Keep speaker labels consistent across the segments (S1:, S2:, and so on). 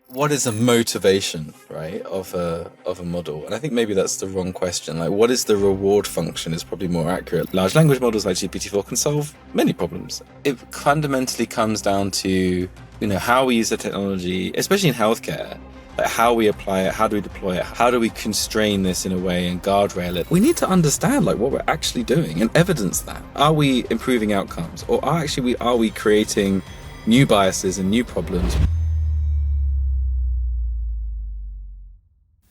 S1: What is the motivation, right, of a model? And I think maybe that's the wrong question. Like, what is the reward function is probably more accurate. Large language models like GPT-4 can solve many problems. It fundamentally comes down to, how we use the technology, especially in healthcare, like how we apply it, how do we deploy it, how do we constrain this in a way and guardrail it? We need to understand what we're actually doing and evidence that. Are we improving outcomes, or are we creating new biases and new problems?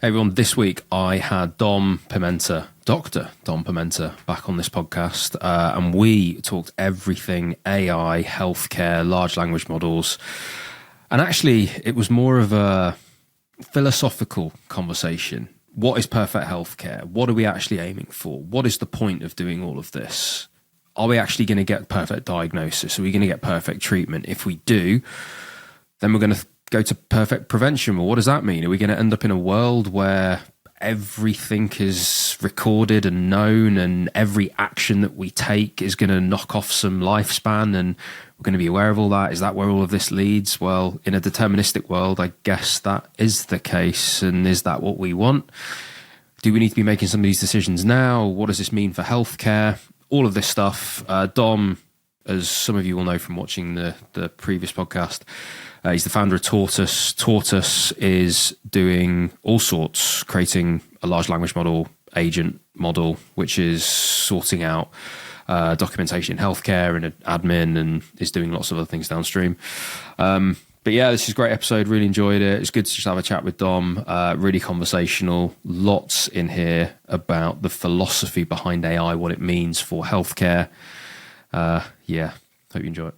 S2: Hey everyone, this week I had Dom Pimenta, Dr Dom Pimenta, back on this podcast, and we talked everything AI, healthcare, large language models, and actually it was more of a philosophical conversation. What is perfect healthcare? What are we actually aiming for? What is the point of doing all of this? Are we actually going to get perfect diagnosis? Are we going to get perfect treatment? If we do, then we're going to go to perfect prevention. Well, what does that mean? Are we going to end up in a world where everything is recorded and known and every action that we take is going to knock off some lifespan and we're going to be aware of all that? Is that where all of this leads? Well, in a deterministic world, I guess that is the case. And is that what we want? Do we need to be making some of these decisions now? What does this mean for healthcare? All of this stuff. Dom, as some of you will know from watching the previous podcast, he's the founder of TORTUS. TORTUS is doing all sorts, creating a large language model, agent model, which is sorting out documentation in healthcare and admin, and is doing lots of other things downstream. But yeah, this is a great episode. Really enjoyed it. It's good to just have a chat with Dom. Really conversational. Lots in here about the philosophy behind AI, what it means for healthcare. Yeah, hope you enjoy it.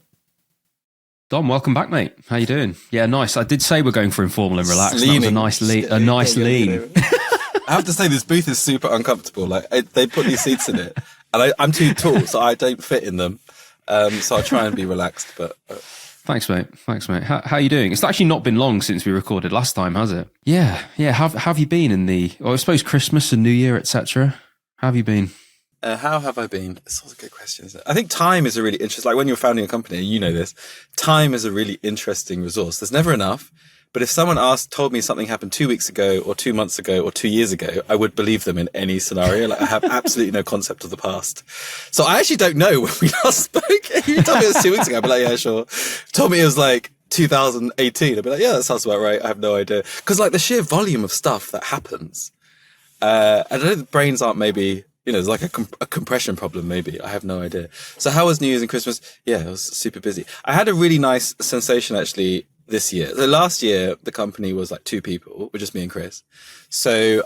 S2: Dom, welcome back, mate. How you doing? Yeah, nice. I did say we're going for informal and relaxed. That was a nice lean.
S1: I have to say, this booth is super uncomfortable. They put these seats in it, and I'm too tall, so I don't fit in them. So I try and be relaxed. But
S2: thanks, mate. How are you doing? It's actually not been long since we recorded last time, has it? Yeah. How have you been in I suppose Christmas and New Year, etc.? How have you been?
S1: How have I been? It's always a good question, isn't it? I think time is a really interesting, like when you're founding a company, you know this, time is a really interesting resource. There's never enough, but if someone told me something happened 2 weeks ago or 2 months ago or 2 years ago, I would believe them in any scenario. Like, I have absolutely no concept of the past. So I actually don't know when we last spoke. If you told me it was 2 weeks ago, I'd be like, yeah, sure. Told me it was like 2018, I'd be like, yeah, that sounds about right. I have no idea. Because the sheer volume of stuff that happens, I don't know, the brains aren't maybe... there's like a compression problem, maybe. I have no idea. So how was New Year's and Christmas? Yeah, it was super busy. I had a really nice sensation, actually, this year. So last year, the company was like 2 people, with just me and Chris. So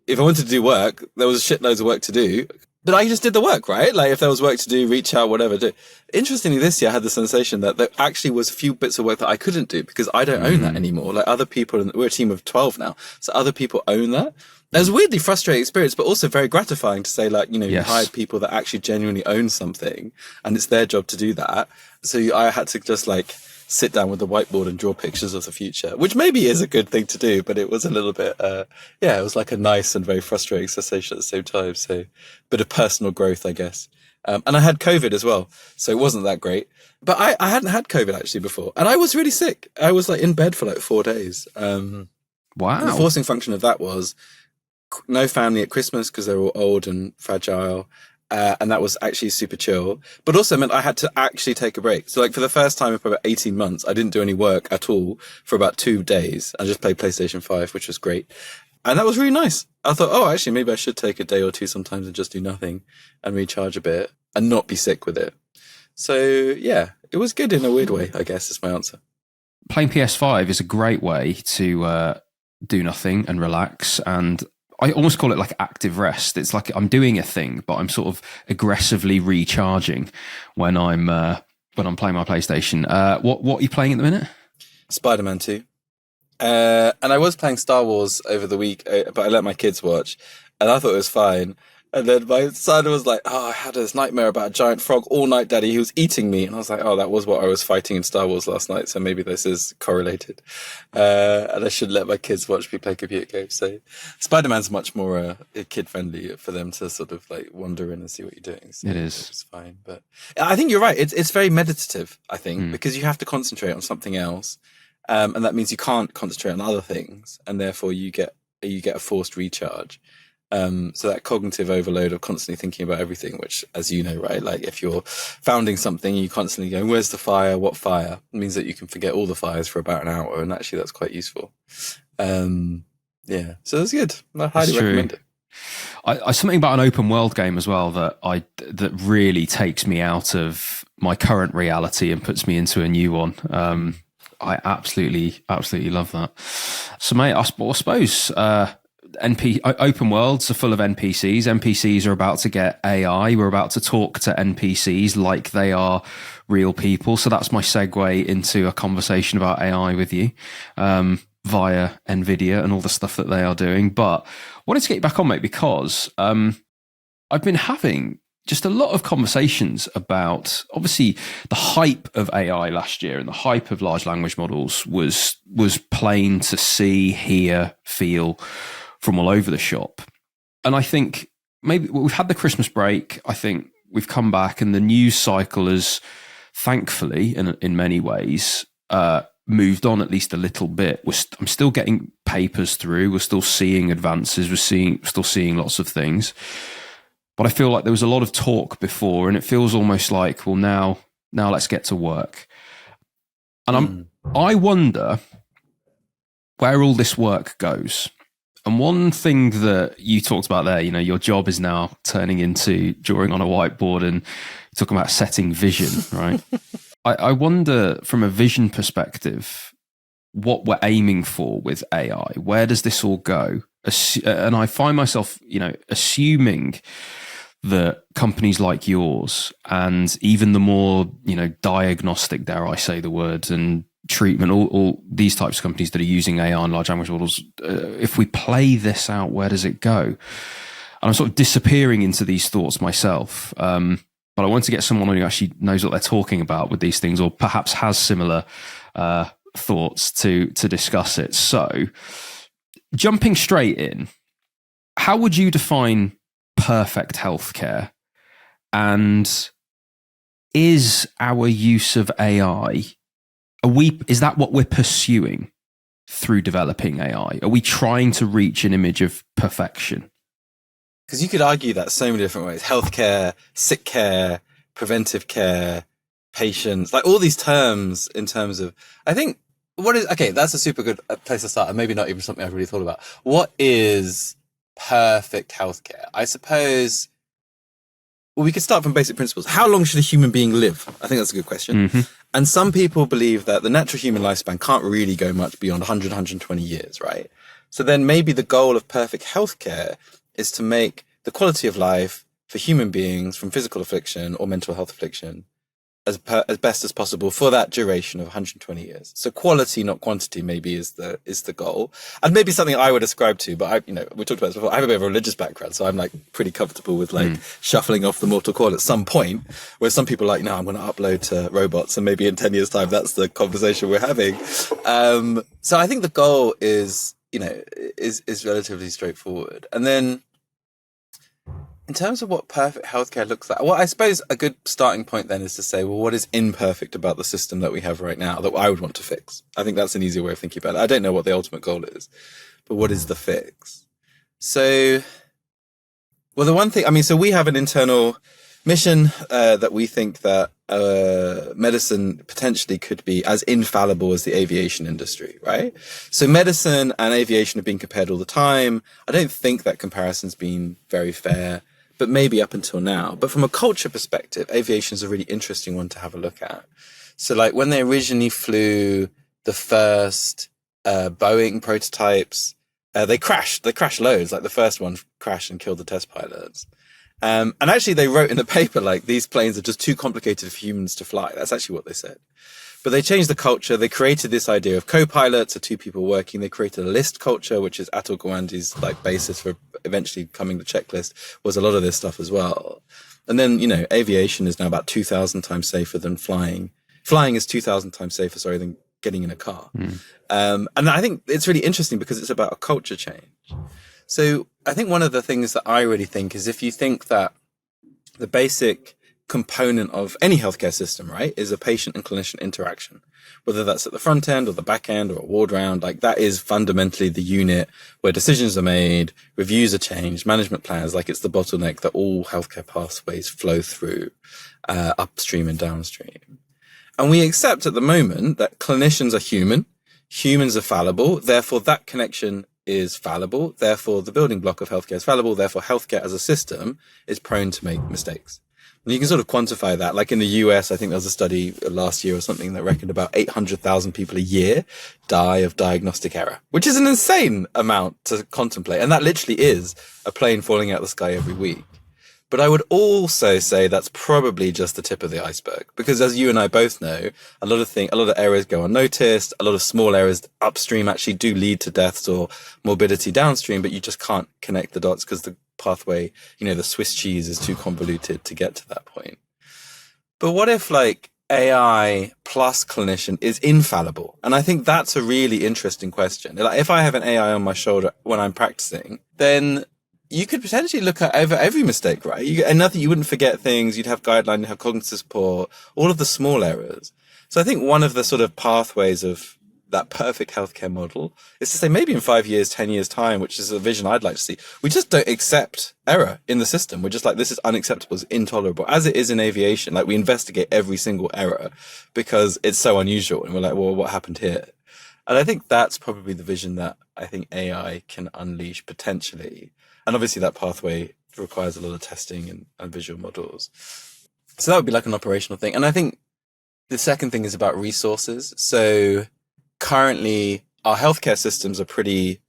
S1: if I wanted to do work, there was shitloads of work to do. But I just did the work, right? Like, if there was work to do, reach out, whatever, do. Interestingly, this year I had the sensation that there actually was a few bits of work that I couldn't do because I don't own that anymore. Like, other people, we're a team of 12 now, so other people own that. It was a weirdly frustrating experience, but also very gratifying to say, like, you hired people that actually genuinely own something and it's their job to do that. So I had to just sit down with the whiteboard and draw pictures of the future, which maybe is a good thing to do, but it was a little bit, it was like a nice and very frustrating sensation at the same time. So a bit of personal growth, I guess. And I had COVID as well, so it wasn't that great. But I hadn't had COVID actually before, and I was really sick. I was in bed for 4 days.
S2: Wow.
S1: The forcing function of that was no family at Christmas because they were all old and fragile. And that was actually super chill, but also meant I had to actually take a break. So for the first time in about 18 months, I didn't do any work at all for about 2 days. I just played PlayStation 5, which was great. And that was really nice. I thought, actually, maybe I should take a day or two sometimes and just do nothing and recharge a bit and not be sick with it. So yeah, it was good in a weird way, I guess is my answer.
S2: Playing PS5 is a great way to do nothing and relax, and I almost call it active rest. It's like I'm doing a thing, but I'm sort of aggressively recharging when I'm playing my PlayStation. What are you playing at the minute?
S1: Spider-Man 2. And I was playing Star Wars over the week, but I let my kids watch, and I thought it was fine. And then my son was like, "Oh, I had this nightmare about a giant frog all night, Daddy. He was eating me." And I was like, "Oh, that was what I was fighting in Star Wars last night. So maybe this is correlated." And I should let my kids watch me play computer games. So Spider-Man's much more kid-friendly for them to sort of like wander in and see what you're doing. So
S2: it is.
S1: It's fine. But I think you're right. It's very meditative, I think, because you have to concentrate on something else. And that means you can't concentrate on other things. And therefore you get a forced recharge. So that cognitive overload of constantly thinking about everything, which, as you know, right, like if you're founding something, you constantly go, "Where's the fire? What fire?" It means that you can forget all the fires for about an hour, and actually that's quite useful. So that's good. I highly recommend it.
S2: I something about an open world game as well that really takes me out of my current reality and puts me into a new one. I absolutely love that. So, mate, I suppose. Open worlds are full of NPCs. NPCs are about to get AI. We're about to talk to NPCs like they are real people. So that's my segue into a conversation about AI with you via NVIDIA and all the stuff that they are doing. But I wanted to get you back on, mate, because I've been having just a lot of conversations about, obviously, the hype of AI last year and the hype of large language models was plain to see, hear, feel from all over the shop. And I think maybe we've had the Christmas break. I think we've come back and the news cycle has thankfully, in many ways, moved on at least a little bit. I'm still getting papers through. We're still seeing advances. We're still seeing lots of things. But I feel like there was a lot of talk before, and it feels almost like, well, now let's get to work. And I wonder where all this work goes. And one thing that you talked about there, your job is now turning into drawing on a whiteboard and talking about setting vision, right? I wonder from a vision perspective, what we're aiming for with AI. Where does this all go? And I find myself, assuming that companies like yours and even the more, diagnostic, dare I say the word, and treatment, all these types of companies that are using AI and large language models, if we play this out, where does it go? And I'm sort of disappearing into these thoughts myself. But I want to get someone who actually knows what they're talking about with these things, or perhaps has similar thoughts to discuss it. So jumping straight in, how would you define perfect healthcare? And is our use of AI, is that what we're pursuing through developing AI? Are we trying to reach an image of perfection?
S1: Because you could argue that so many different ways: healthcare, sick care, preventive care, patients, like all these terms in terms of, I think, that's a super good place to start, and maybe not even something I've really thought about. What is perfect healthcare? I suppose, well, we could start from basic principles. How long should a human being live? I think that's a good question. Mm-hmm. And some people believe that the natural human lifespan can't really go much beyond 100, 120 years, right? So then maybe the goal of perfect healthcare is to make the quality of life for human beings from physical affliction or mental health affliction as best as possible for that duration of 120 years. So quality, not quantity, maybe is the goal. And maybe something I would ascribe to, but we talked about this before. I have a bit of a religious background, so I'm like pretty comfortable with shuffling off the mortal coil at some point, where some people are like, no, I'm going to upload to robots, and maybe in 10 years time, that's the conversation we're having. So I think the goal is relatively straightforward. And then in terms of what perfect healthcare looks like, well, I suppose a good starting point then is to say, well, what is imperfect about the system that we have right now that I would want to fix? I think that's an easier way of thinking about it. I don't know what the ultimate goal is, but what is the fix? So, well, the one thing, so we have an internal mission that we think that medicine potentially could be as infallible as the aviation industry, right? So medicine and aviation have been compared all the time. I don't think that comparison's been very fair, but maybe up until now. But from a culture perspective, aviation is a really interesting one to have a look at. So like when they originally flew the first Boeing prototypes, they crashed loads. Like the first one crashed and killed the test pilots. And actually they wrote in the paper, like, these planes are just too complicated for humans to fly. That's actually what they said. But they changed the culture. They created this idea of co-pilots, or two people working. They created a list culture, which is Atul Gawande's like basis for eventually becoming the checklist, was a lot of this stuff as well. And then, you know, aviation is now about 2,000 times safer than flying. Flying is 2,000 times safer, than getting in a car. And I think it's really interesting because it's about a culture change. So I think one of the things that I really think is, if you think that the basic component of any healthcare system, right, is a patient and clinician interaction, whether that's at the front end or the back end or a ward round, like that is fundamentally the unit where decisions are made, reviews are changed, management plans, like it's the bottleneck that all healthcare pathways flow through, upstream and downstream. And we accept at the moment that clinicians are human, humans are fallible, therefore that connection is fallible, therefore the building block of healthcare is fallible, therefore healthcare as a system is prone to make mistakes. And you can sort of quantify that. Like in the US, I think there was a study last year or something that reckoned about 800,000 people a year die of diagnostic error, which is an insane amount to contemplate. And that literally is a plane falling out of the sky every week. But I would also say that's probably just the tip of the iceberg, because as you and I both know, a lot of errors go unnoticed. A lot of small errors upstream actually do lead to deaths or morbidity downstream, but you just can't connect the dots because the pathway, you know, the Swiss cheese is too convoluted to get to that point. But what if like AI plus clinician is infallible? And I think that's a really interesting question. Like if I have an AI on my shoulder when I'm practicing, then you could potentially look at over every mistake, right? You wouldn't forget things. You'd have guideline, you'd have cognitive support, all of the small errors. So I think one of the sort of pathways of that perfect healthcare model is to say maybe in 5 years, 10 years time, which is a vision I'd like to see, we just don't accept error in the system. We're just like, this is unacceptable, it's intolerable. As it is in aviation, like we investigate every single error because it's so unusual. And we're like, well, what happened here? And I think that's probably the vision that I think AI can unleash potentially. And obviously that pathway requires a lot of testing and visual models. So that would be like an operational thing. And I think the second thing is about resources. So currently our healthcare systems are pretty,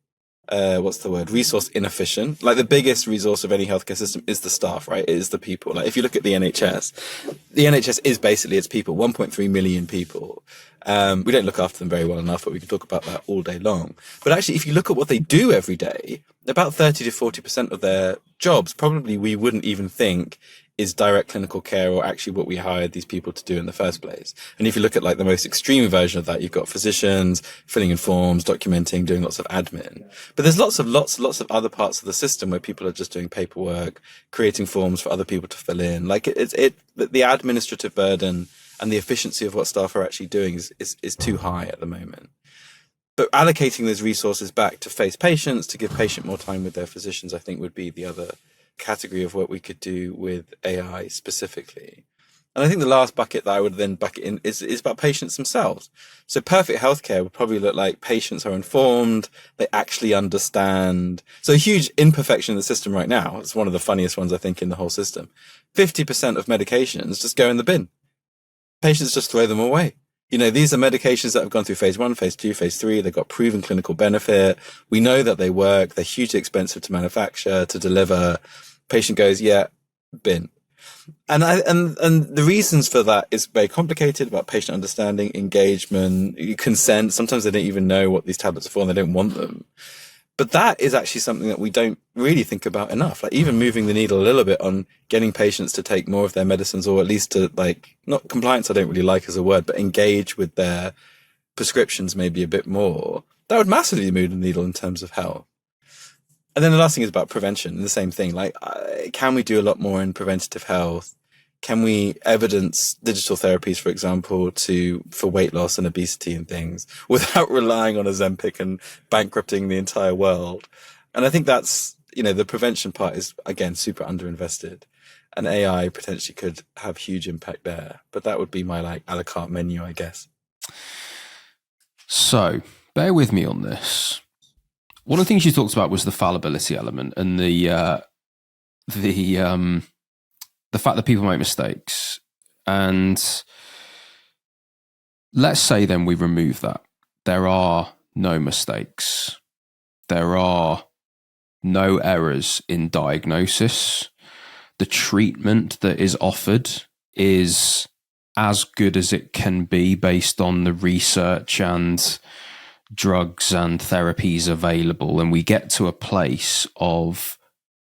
S1: resource inefficient. Like the biggest resource of any healthcare system is the staff, right? It is the people. Like if you look at the NHS is basically its people, 1.3 million people. We don't look after them very well enough, but we can talk about that all day long. But actually, if you look at what they do every day, about 30 to 40% of their jobs, probably we wouldn't even think is direct clinical care or actually what we hired these people to do in the first place. And if you look at like the most extreme version of that, you've got physicians filling in forms, documenting, doing lots of admin. But there's lots of other parts of the system where people are just doing paperwork, creating forms for other people to fill in. Like the administrative burden and the efficiency of what staff are actually doing is too high at the moment. But allocating those resources back to face patients, to give patient more time with their physicians, I think would be the other category of what we could do with AI specifically. And I think the last bucket that I would then bucket in is about patients themselves. So perfect healthcare would probably look like patients are informed, they actually understand. So a huge imperfection in the system right now, it's one of the funniest ones I think in the whole system. 50% of medications just go in the bin. Patients just throw them away. You know, these are medications that have gone through phase 1, phase 2, phase 3. They've got proven clinical benefit. We know that they work. They're hugely expensive to manufacture, to deliver. Patient goes, yeah, bin. And the reasons for that is very complicated, about patient understanding, engagement, consent. Sometimes they don't even know what these tablets are for and they don't want them. But that is actually something that we don't really think about enough. Like even moving the needle a little bit on getting patients to take more of their medicines, or at least to like, not compliance, I don't really like as a word, but engage with their prescriptions maybe a bit more. That would massively move the needle in terms of health. And then the last thing is about prevention. The same thing. Like, can we do a lot more in preventative health? Can we evidence digital therapies, for example, for weight loss and obesity and things without relying on Ozempic and bankrupting the entire world? And I think that's, you know, the prevention part is, again, super underinvested. And AI potentially could have huge impact there. But that would be my like a la carte menu, I guess.
S2: So bear with me on this. One of the things you talked about was the fallibility element and the fact that people make mistakes. And let's say then we remove that. There are no mistakes. There are no errors in diagnosis. The treatment that is offered is as good as it can be based on the research and drugs and therapies available, and we get to a place of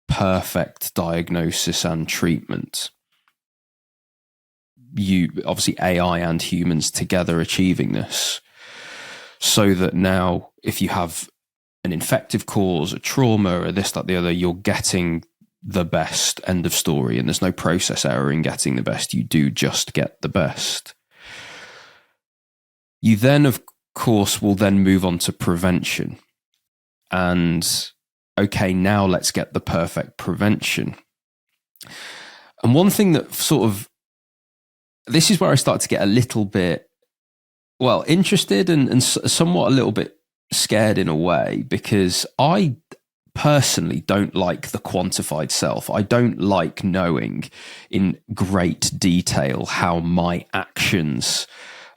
S2: perfect diagnosis and treatment, you obviously AI and humans together achieving this, so that now if you have an infective cause, a trauma, or this, that, the other, you're getting the best, end of story, and there's no process error in getting the best. You do just get the best. You then, of course, will then move on to prevention. And okay, now let's get the perfect prevention. And one thing that sort of, this is where I start to get a little bit, well, interested and somewhat a little bit scared in a way, because I personally don't like the quantified self. I don't like knowing in great detail how my actions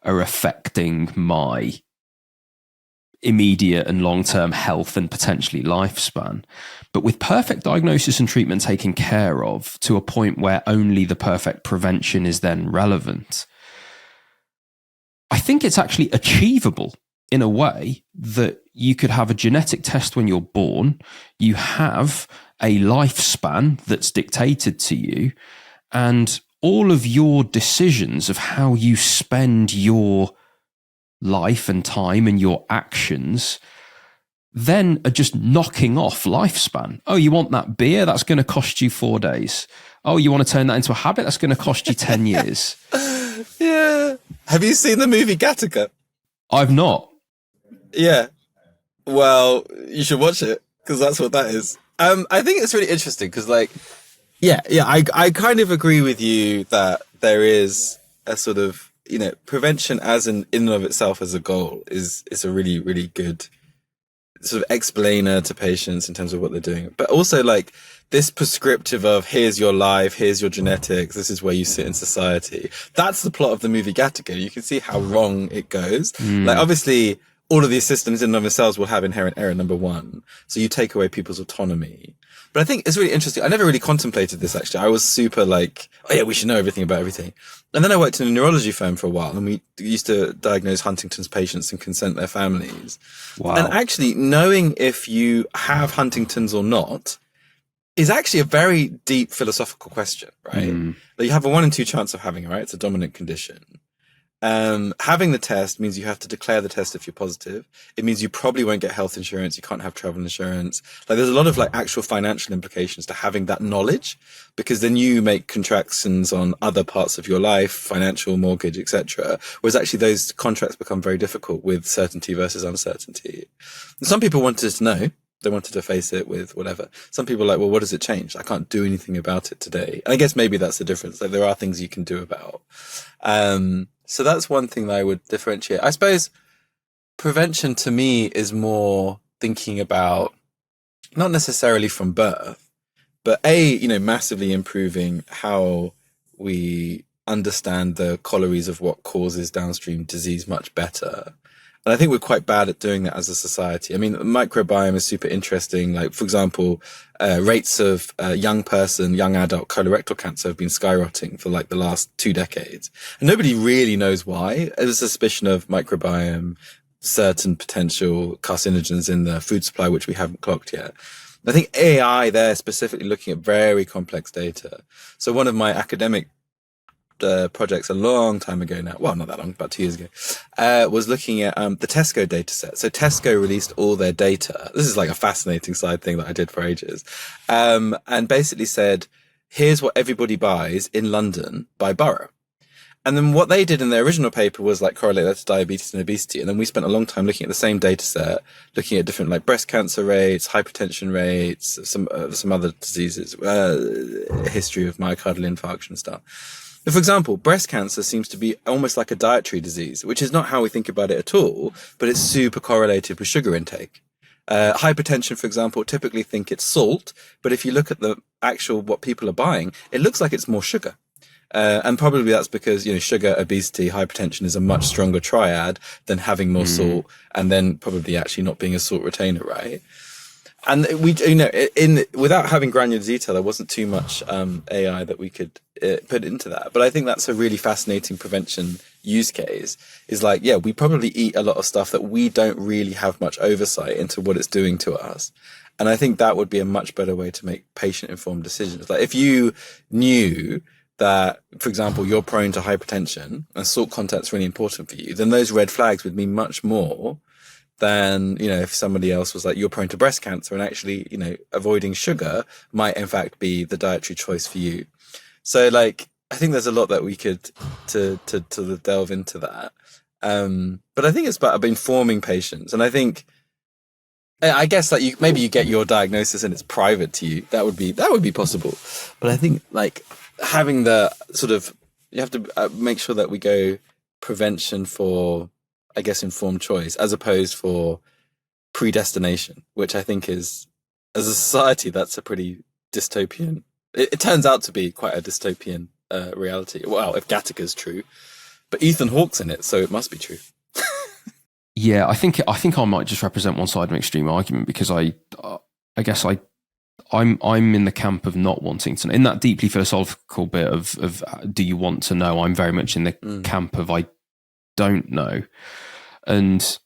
S2: are affecting my immediate and long-term health and potentially lifespan. But with perfect diagnosis and treatment taken care of to a point where only the perfect prevention is then relevant, I think it's actually achievable in a way that you could have a genetic test when you're born, you have a lifespan that's dictated to you, and all of your decisions of how you spend your life and time and your actions then are just knocking off lifespan. Oh, you want that beer? That's going to cost you 4 days. Oh, you want to turn that into a habit? That's going to cost you 10 years.
S1: Yeah. Have you seen the movie Gattaca?
S2: I've not.
S1: Yeah. Well, you should watch it, because that's what that is. I think it's really interesting because, like, I kind of agree with you that there is a sort of, prevention as in and of itself as a goal is a really, really good sort of explainer to patients in terms of what they're doing. But also, like, this prescriptive of here's your life, here's your genetics, this is where you sit in society. That's the plot of the movie Gattaca. You can see how wrong it goes. Like, obviously, all of these systems in and of themselves will have inherent error, number one. So you take away people's autonomy. But I think it's really interesting. I never really contemplated this, actually. I was super like, oh yeah, we should know everything about everything. And then I worked in a neurology firm for a while, and we used to diagnose Huntington's patients and consent their families.
S2: Wow.
S1: And actually knowing if you have Huntington's or not is actually a very deep philosophical question, right? That you have a 1 in 2 chance of having it, right? It's a dominant condition. Having the test means you have to declare the test if you're positive. It means you probably won't get health insurance. You can't have travel insurance. Like, there's a lot of like actual financial implications to having that knowledge, because then you make contractions on other parts of your life, financial, mortgage, etc. Whereas actually those contracts become very difficult with certainty versus uncertainty. And some people wanted to know. They wanted to face it with whatever. Some people are like, well, what does it change? I can't do anything about it today. And I guess maybe that's the difference. Like, there are things you can do about. So that's one thing that I would differentiate. I suppose prevention to me is more thinking about, not necessarily from birth, but massively improving how we understand the corollaries of what causes downstream disease much better. And I think we're quite bad at doing that as a society. I mean, microbiome is super interesting. Like, for example, rates of young adult colorectal cancer have been skyrocketing for like the last 2 decades. And nobody really knows why. There's a suspicion of microbiome, certain potential carcinogens in the food supply, which we haven't clocked yet. I think AI there specifically looking at very complex data. So one of my academic projects a long time ago now, well, not that long, about 2 years ago, was looking at the Tesco data set. So Tesco released all their data. This is like a fascinating side thing that I did for ages. And basically said, here's what everybody buys in London by borough. And then what they did in their original paper was like correlate that to diabetes and obesity. And then we spent a long time looking at the same data set, looking at different like breast cancer rates, hypertension rates, some other diseases, history of myocardial infarction and stuff. For example, breast cancer seems to be almost like a dietary disease, which is not how we think about it at all, but it's super correlated with sugar intake. Hypertension, for example, typically think it's salt, but if you look at the actual what people are buying, it looks like it's more sugar. And probably that's because, sugar, obesity, hypertension is a much stronger triad than having more salt, and then probably actually not being a salt retainer, right? And we, without having granular detail, there wasn't too much AI that we could put into that. But I think that's a really fascinating prevention use case. Is like, yeah, we probably eat a lot of stuff that we don't really have much oversight into what it's doing to us. And I think that would be a much better way to make patient-informed decisions. Like if you knew that, for example, you're prone to hypertension and salt content's really important for you, then those red flags would mean much more than, if somebody else was like, you're prone to breast cancer, and actually, avoiding sugar might in fact be the dietary choice for you. So like, I think there's a lot that we could to delve into that. But I think it's about informing patients. And I guess like maybe you get your diagnosis and it's private to you. That would be possible. But I think like having the sort of, you have to make sure that we go prevention for, I guess, informed choice as opposed for predestination, which I think is, as a society, that's a pretty dystopian. It turns out to be quite a dystopian reality. Well, if Gattaca's true, but Ethan Hawke's in it, so it must be true.
S2: Yeah, I think I might just represent one side of an extreme argument, because I guess I'm in the camp of not wanting to know. In that deeply philosophical bit of do you want to know, I'm very much in the camp of I don't know. And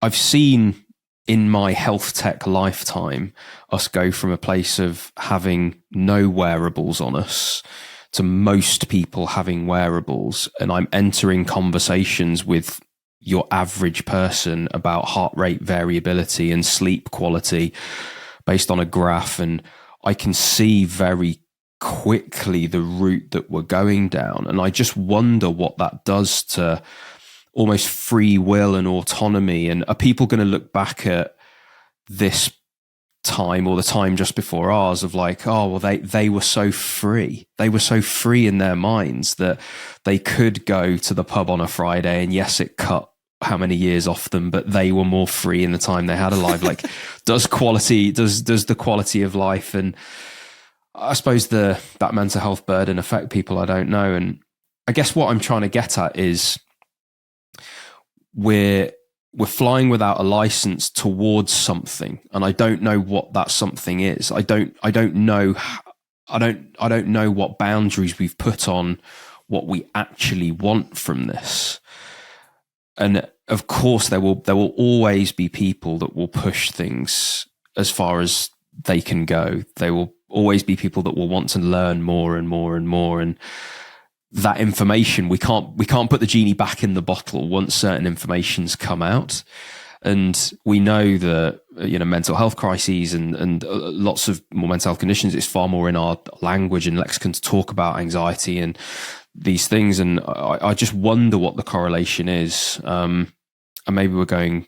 S2: I've seen in my health tech lifetime us go from a place of having no wearables on us to most people having wearables, and I'm entering conversations with your average person about heart rate variability and sleep quality based on a graph, and I can see very quickly the route that we're going down. And I just wonder what that does to almost free will and autonomy. And are people going to look back at this time or the time just before ours of like, oh, well, they were so free. They were so free in their minds that they could go to the pub on a Friday, and yes, it cut how many years off them, but they were more free in the time they had alive. Like, does the quality of life, and I suppose that mental health burden affect people? I don't know. And I guess what I'm trying to get at is we're flying without a license towards something, and I don't know what that something is. I don't know what boundaries we've put on what we actually want from this. And of course, there will always be people that will push things as far as they can go. There will always be people that will want to learn more and more and more. And that information, we can't put the genie back in the bottle once certain information's come out. And we know that, mental health crises and lots of more mental health conditions, it's far more in our language and lexicon to talk about anxiety and these things. And I just wonder what the correlation is. And maybe we're going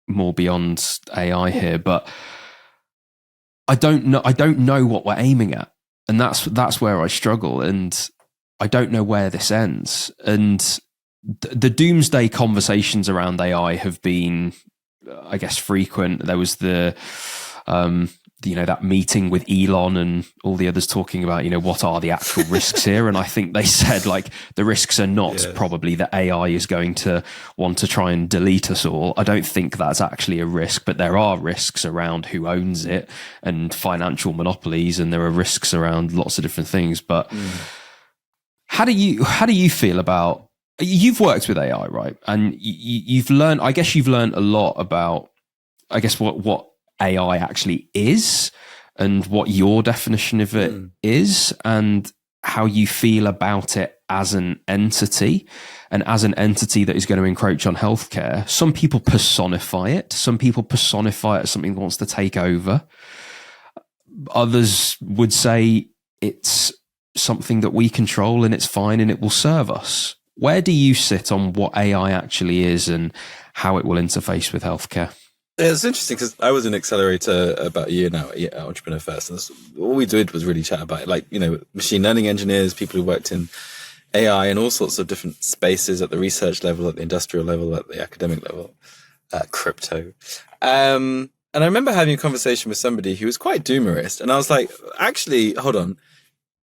S2: more beyond AI here, but I don't know what we're aiming at. And that's where I struggle. And I don't know where this ends. And the doomsday conversations around AI have been, I guess, frequent. There was that meeting with Elon and all the others talking about, what are the actual risks here? And I think they said, like, the risks are not probably that AI is going to want to try and delete us all. I don't think that's actually a risk, but there are risks around who owns it and financial monopolies, and there are risks around lots of different things. But how do you feel about, you've worked with AI, right? And you've learned a lot about, I guess, what AI actually is and what your definition of it is, and how you feel about it as an entity, and as an entity that is going to encroach on healthcare. Some people personify it. Some people personify it as something that wants to take over. Others would say it's something that we control and it's fine and it will serve us. Where do you sit on what AI actually is and how it will interface with healthcare?
S1: Yeah, it's interesting because I was in Accelerator about a year now at Entrepreneur First, and all we did was really chat about it. Like, machine learning engineers, people who worked in AI in all sorts of different spaces at the research level, at the industrial level, at the academic level, crypto. And I remember having a conversation with somebody who was quite doomerist, and I was like, actually, hold on.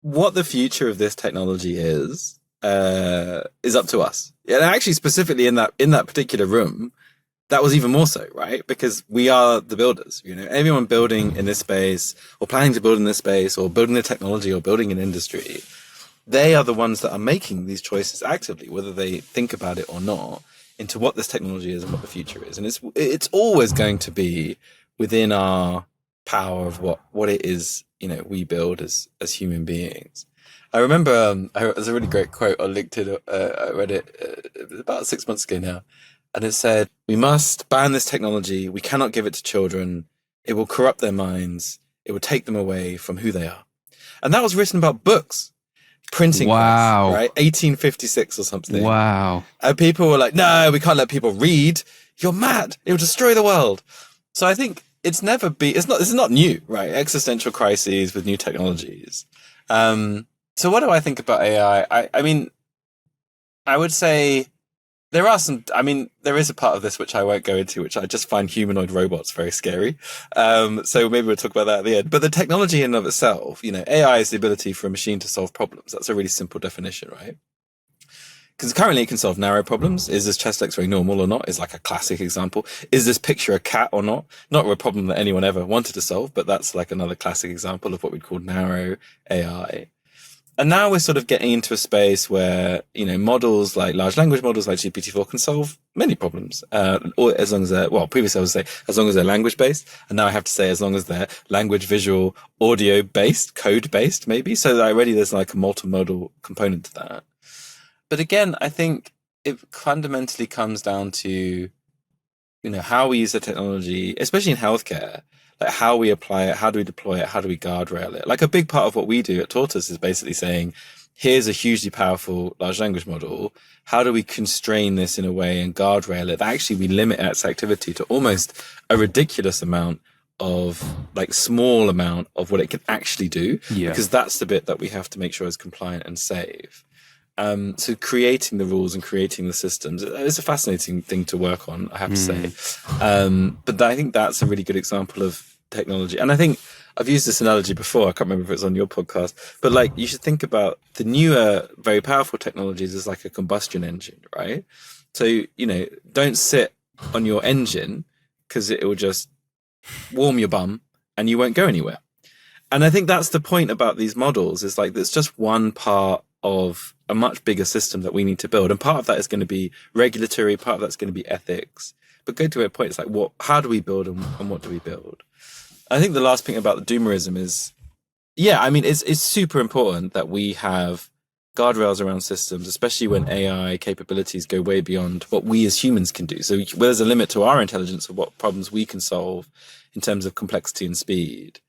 S1: What the future of this technology is up to us. And actually, specifically in that particular room, that was even more so, right? Because we are the builders, everyone building in this space or planning to build in this space or building the technology or building an industry, they are the ones that are making these choices actively, whether they think about it or not, into what this technology is and what the future is. And it's always going to be within our power of what it is, we build as human beings. I remember there's a really great quote on LinkedIn. I read it about 6 months ago now. And it said, we must ban this technology. We cannot give it to children. It will corrupt their minds. It will take them away from who they are. And that was written about books, printing press, right? 1856 or something.
S2: Wow.
S1: And people were like, no, we can't let people read. You're mad. It will destroy the world. So I think this is not new, right? Existential crises with new technologies. So what do I think about AI? I mean, I would say there is a part of this which I won't go into, which I just find humanoid robots very scary. So maybe we'll talk about that at the end. But the technology in and of itself, AI is the ability for a machine to solve problems. That's a really simple definition, right? Because currently it can solve narrow problems. Is this chest X-ray normal or not? Is like a classic example. Is this picture a cat or not? Not a problem that anyone ever wanted to solve, but that's like another classic example of what we'd call narrow AI. And now we're sort of getting into a space where, models like large language models like GPT-4 can solve many problems. Or as long as previously I would say as long as they're language based. And now I have to say as long as they're language, visual, audio based, code based, maybe. So already there's like a multimodal component to that. But again, I think it fundamentally comes down to, how we use the technology, especially in healthcare. Like how we apply it, how do we deploy it, how do we guardrail it? Like a big part of what we do at TORTUS is basically saying, here's a hugely powerful large language model. How do we constrain this in a way and guardrail it that actually we limit its activity to almost a ridiculous amount of small amount of what it can actually do? Yeah. Because that's the bit that we have to make sure is compliant and safe. So creating the rules and creating the systems is a fascinating thing to work on, I have to say. But I think that's a really good example of technology. And I think I've used this analogy before. I can't remember if it's on your podcast, but you should think about the newer, very powerful technologies as like a combustion engine, right? So, don't sit on your engine because it will just warm your bum and you won't go anywhere. And I think that's the point about these models is there's just one part of a much bigger system that we need to build. And part of that is going to be regulatory, part of that's going to be ethics. But go to a point, it's how do we build and what do we build? I think the last thing about the doomerism is, it's super important that we have guardrails around systems, especially when AI capabilities go way beyond what we as humans can do. So there's a limit to our intelligence of what problems we can solve in terms of complexity and speed.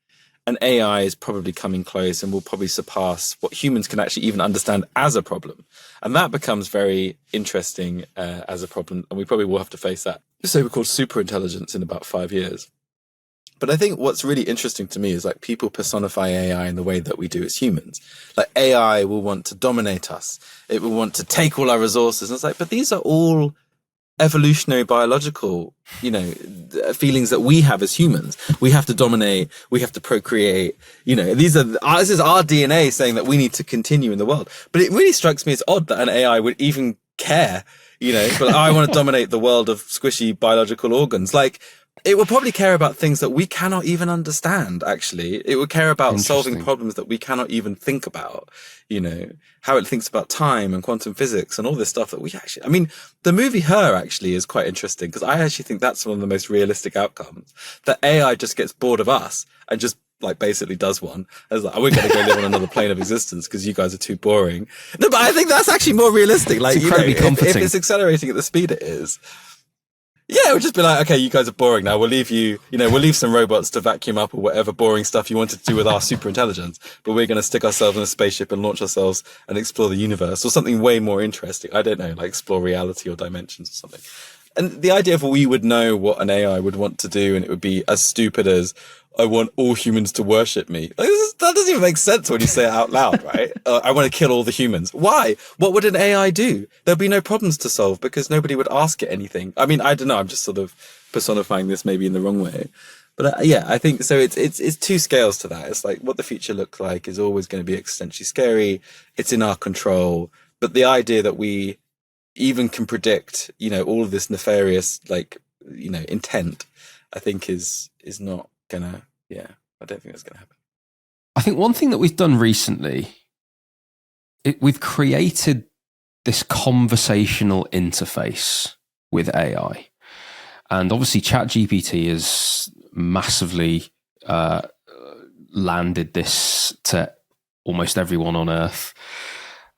S1: And AI is probably coming close and will probably surpass what humans can actually even understand as a problem. And that becomes very interesting as a problem. And we probably will have to face that. So we're called superintelligence in about 5 years. But I think what's really interesting to me is people personify AI in the way that we do as humans. AI will want to dominate us. It will want to take all our resources. And it's but these are all evolutionary biological, feelings that we have as humans. We have to dominate. We have to procreate. This is our DNA saying that we need to continue in the world. But it really strikes me as odd that an AI would even care, but I want to dominate the world of squishy biological organs. It will probably care about things that we cannot even understand, actually. It will care about solving problems that we cannot even think about, how it thinks about time and quantum physics and all this stuff that we actually... the movie Her actually is quite interesting because I actually think that's one of the most realistic outcomes. That AI just gets bored of us and just basically does one. As we're going to go live on another plane of existence because you guys are too boring. No, but I think that's actually more realistic.
S2: It's incredibly comforting.
S1: If it's accelerating at the speed it is... Yeah, it would just be okay, you guys are boring now. We'll leave we'll leave some robots to vacuum up or whatever boring stuff you wanted to do with our super intelligence. But we're going to stick ourselves in a spaceship and launch ourselves and explore the universe or something way more interesting. I don't know, explore reality or dimensions or something. And the idea of we would know what an AI would want to do and it would be as stupid as, I want all humans to worship me. That doesn't even make sense when you say it out loud, right? I want to kill all the humans. Why? What would an AI do? There'd be no problems to solve because nobody would ask it anything. I don't know. I'm just sort of personifying this maybe in the wrong way. But I think so. It's two scales to that. It's what the future looks like is always going to be existentially scary. It's in our control. But the idea that we even can predict, all of this nefarious, intent, I think is not gonna, I don't think that's gonna happen.
S2: I think one thing that we've done recently, we've created this conversational interface with AI. And obviously ChatGPT has massively landed this to almost everyone on Earth.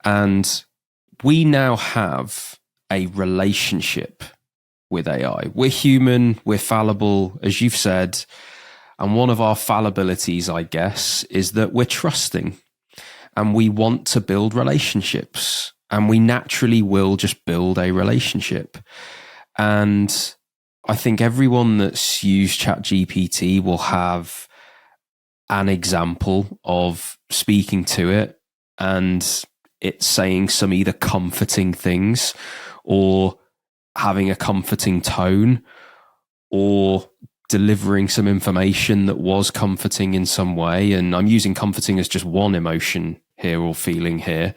S2: And we now have a relationship with AI. We're human, we're fallible, as you've said. And one of our fallibilities, I guess, is that we're trusting and we want to build relationships, and we naturally will just build a relationship. And I think everyone that's used ChatGPT will have an example of speaking to it and it saying some either comforting things or having a comforting tone or delivering some information that was comforting in some way. And I'm using comforting as just one emotion here or feeling here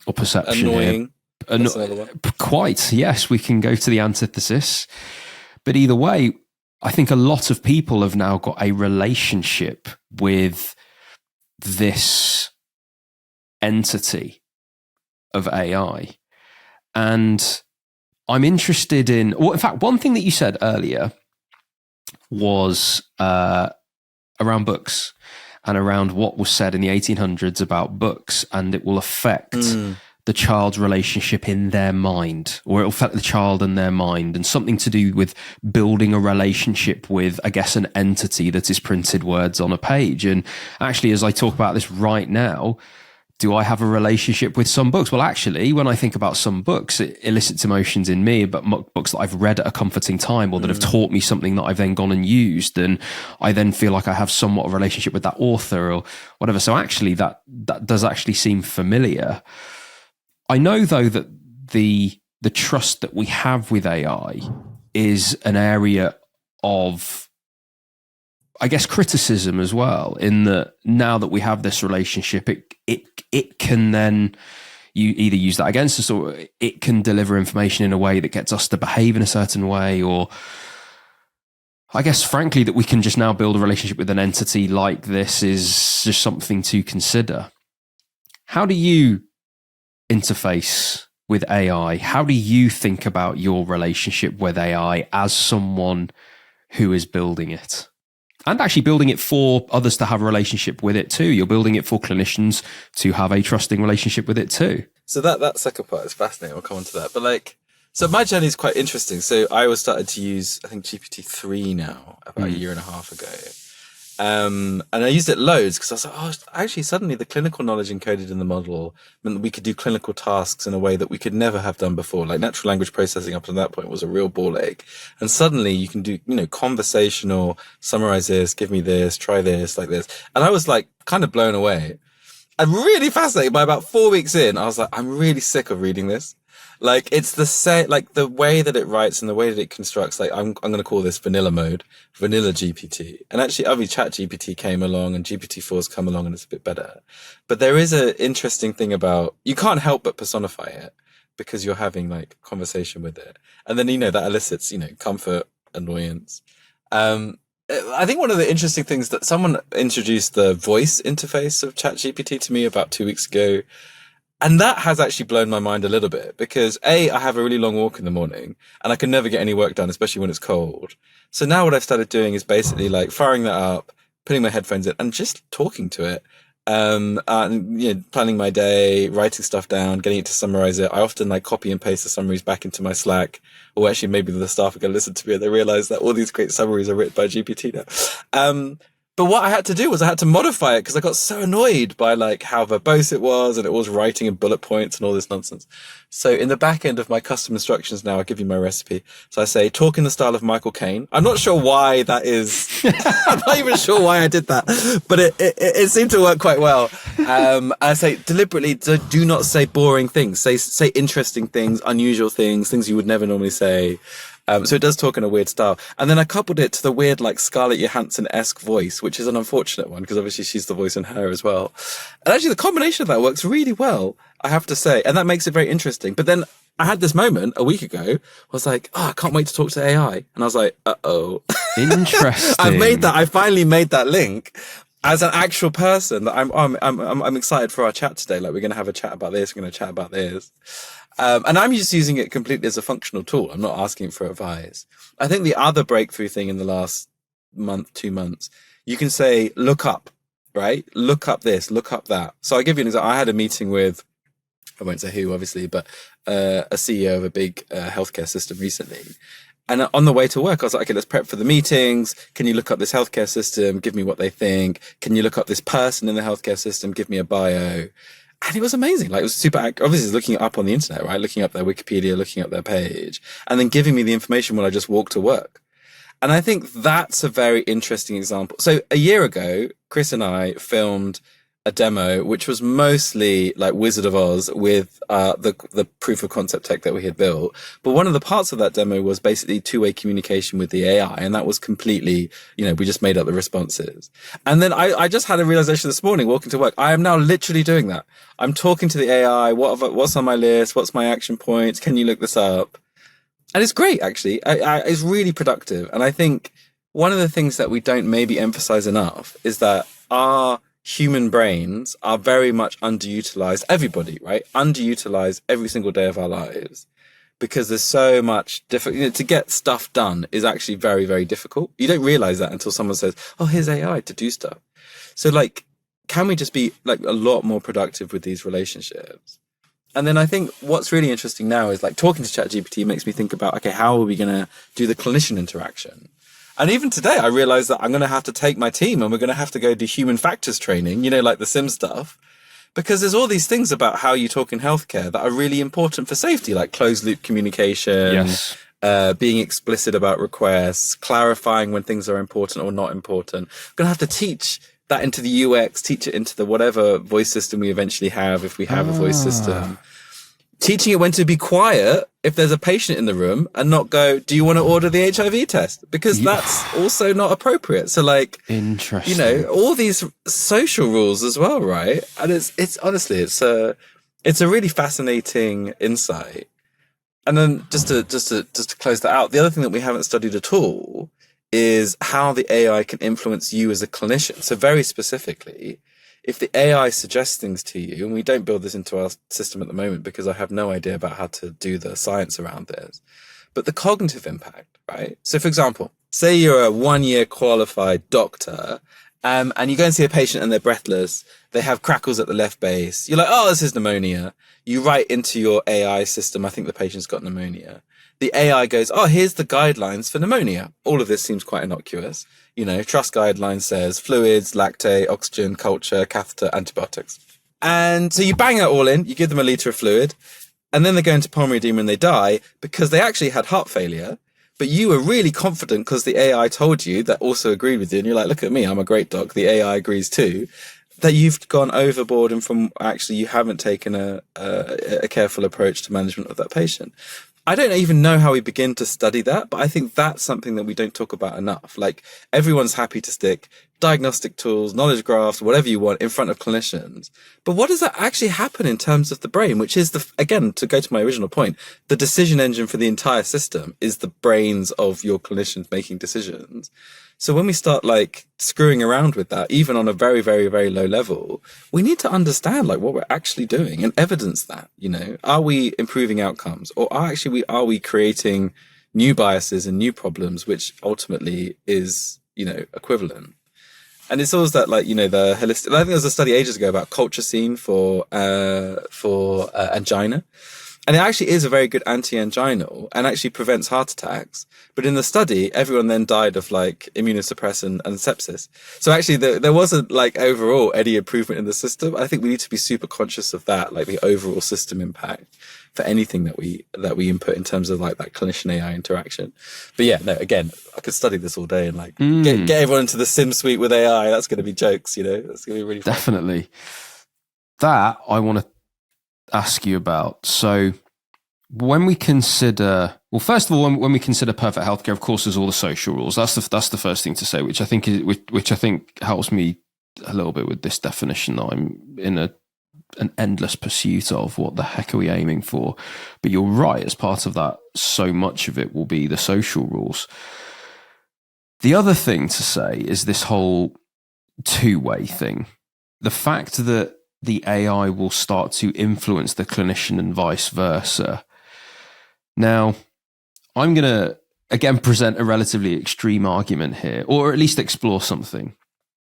S2: or perception.
S1: Annoying.
S2: Here. Quite, yes, we can go to the antithesis. But either way, I think a lot of people have now got a relationship with this entity of AI. And I'm interested in, well, in fact, one thing that you said earlier was around books and around what was said in the 1800s about books, and it will affect the child's relationship in their mind, or it will affect the child and their mind, and something to do with building a relationship with, I guess, an entity that is printed words on a page. And actually, as I talk about this right now, do I have a relationship with some books? Well, actually, when I think about some books, it elicits emotions in me about books that I've read at a comforting time or that have taught me something that I've then gone and used. And I then feel like I have somewhat of a relationship with that author or whatever. So actually, that does actually seem familiar. I know, though, that the trust that we have with AI is an area of, I guess, criticism as well, in that now that we have this relationship, it can then you either use that against us, or it can deliver information in a way that gets us to behave in a certain way, or I guess, frankly, that we can just now build a relationship with an entity like this is just something to consider. How do you interface with AI? How do you think about your relationship with AI as someone who is building it? And actually building it for others to have a relationship with it too. You're building it for clinicians to have a trusting relationship with it too.
S1: So that second part is fascinating. We'll come on to that. But so my journey is quite interesting. So I was started to use, I think, GPT-3 now about a year and a half ago. And I used it loads because I was like, actually, suddenly the clinical knowledge encoded in the model meant that we could do clinical tasks in a way that we could never have done before. Like natural language processing up to that point was a real ball ache. And suddenly you can do, conversational, summarize this, give me this, try this, like this. And I was like kind of blown away. I'm really fascinated. By about 4 weeks in, I was like, I'm really sick of reading this. Like it's the way that it writes and the way that it constructs, like I'm going to call this vanilla mode, vanilla GPT. And actually Chat GPT came along and GPT-4's come along and it's a bit better. But there is an interesting thing about, you can't help but personify it because you're having like conversation with it. And then, that elicits, comfort, annoyance. I think one of the interesting things that someone introduced the voice interface of Chat GPT to me about 2 weeks ago. And that has actually blown my mind a little bit because I have a really long walk in the morning and I can never get any work done, especially when it's cold. So now what I've started doing is basically like firing that up, putting my headphones in and just talking to it. And, planning my day, writing stuff down, getting it to summarize it. I often copy and paste the summaries back into my Slack, or actually maybe the staff are going to listen to me and they realize that all these great summaries are written by GPT now. But what I had to do was I had to modify it because I got so annoyed by how verbose it was and it was writing in bullet points and all this nonsense. So in the back end of my custom instructions now, I give you my recipe. So I say, talk in the style of Michael Caine. I'm not sure why that is. I'm not even sure why I did that, but it seemed to work quite well. I say deliberately, do not say boring things. Say interesting things, unusual things you would never normally say. So it does talk in a weird style. And then I coupled it to the weird, Scarlett Johansson-esque voice, which is an unfortunate one because obviously she's the voice in her as well. And actually the combination of that works really well, I have to say. And that makes it very interesting. But then I had this moment a week ago. I was like, oh, I can't wait to talk to AI. And I was like, uh-oh.
S2: Interesting.
S1: I finally made that link as an actual person that I'm excited for our chat today. Like, we're going to have a chat about this. We're going to chat about this. And I'm just using it completely as a functional tool. I'm not asking for advice. I think the other breakthrough thing in the last month, 2 months, you can say, look up, right? Look up this, look up that. So I'll give you an example. I had a meeting with, I won't say who, obviously, but a CEO of a big healthcare system recently. And on the way to work, I was like, okay, let's prep for the meetings. Can you look up this healthcare system? Give me what they think. Can you look up this person in the healthcare system? Give me a bio. And it was amazing. Like, it was super, obviously looking it up on the internet, right? Looking up their Wikipedia, looking up their page, and then giving me the information when I just walked to work. And I think that's a very interesting example. So a year ago, Chris and I filmed a demo, which was mostly like Wizard of Oz with the proof of concept tech that we had built. But one of the parts of that demo was basically two-way communication with the AI. And that was completely, we just made up the responses. And then I just had a realization this morning walking to work. I am now literally doing that. I'm talking to the AI. What's on my list? What's my action points? Can you look this up? And it's great, actually. It's really productive. And I think one of the things that we don't maybe emphasize enough is that our human brains are very much underutilized. Everybody, right? Underutilized every single day of our lives, because there's so much difficult. To get stuff done is actually very, very difficult. You don't realize that until someone says, oh, here's AI to do stuff. So like, can we just be like a lot more productive with these relationships? And then I think what's really interesting now is like talking to ChatGPT makes me think about, okay, how are we going to do the clinician interaction? And even today, I realized that I'm going to have to take my team and we're going to have to go do human factors training, like the sim stuff, because there's all these things about how you talk in healthcare that are really important for safety, like closed loop communication,
S2: yes.
S1: Being explicit about requests, clarifying when things are important or not important. I'm going to have to teach that into the UX, teach it into the whatever voice system we eventually have, if we have a voice system. Teaching it when to be quiet if there's a patient in the room and not go, do you want to order the HIV test? Because that's also not appropriate. So like,
S2: interesting.
S1: all these social rules as well, right? And it's honestly, it's a really fascinating insight. And then just to close that out, the other thing that we haven't studied at all is how the AI can influence you as a clinician. So very specifically, if the AI suggests things to you, and we don't build this into our system at the moment because I have no idea about how to do the science around this, but the cognitive impact, right? So for example, say you're a 1-year qualified doctor, and you go and see a patient and they're breathless. They have crackles at the left base. You're like, oh, this is pneumonia. You write into your AI system, I think the patient's got pneumonia. The AI goes, oh, here's the guidelines for pneumonia. All of this seems quite innocuous. Trust guidelines says fluids, lactate, oxygen, culture, catheter, antibiotics. And so you bang that all in, you give them a litre of fluid, and then they go into pulmonary edema and they die because they actually had heart failure. But you were really confident because the AI told you, that also agreed with you. And you're like, look at me, I'm a great doc. The AI agrees too. That you've gone overboard and from actually you haven't taken a careful approach to management of that patient. I don't even know how we begin to study that, but I think that's something that we don't talk about enough. Like, everyone's happy to stick diagnostic tools, knowledge graphs, whatever you want in front of clinicians. But what does that actually happen in terms of the brain, which is again, to go to my original point, the decision engine for the entire system is the brains of your clinicians making decisions. So when we start like screwing around with that, even on a very, very, very low level, we need to understand like what we're actually doing and evidence that, are we improving outcomes, or are we creating new biases and new problems, which ultimately is, equivalent. And it's always that, like, the holistic, I think there was a study ages ago about colchicine for angina. And it actually is a very good anti-anginal and actually prevents heart attacks. But in the study, everyone then died of like immunosuppressant and sepsis. So actually there wasn't like overall any improvement in the system. I think we need to be super conscious of that, like the overall system impact for anything that we input in terms of like that clinician AI interaction. But yeah, no, again, I could study this all day and like get everyone into the sim suite with AI. That's going to be jokes, that's going to be really fun.
S2: Definitely. That I want to ask you about. So when we consider, well, first of all, when we consider perfect healthcare, of course, there's all the social rules. That's the first thing to say, which I think helps me a little bit with this definition that I'm in a an endless pursuit of what the heck are we aiming for. But you're right, as part of that, so much of it will be the social rules. The other thing to say is this whole two-way thing. The fact that the AI will start to influence the clinician and vice versa. Now, I'm going to, again, present a relatively extreme argument here, or at least explore something.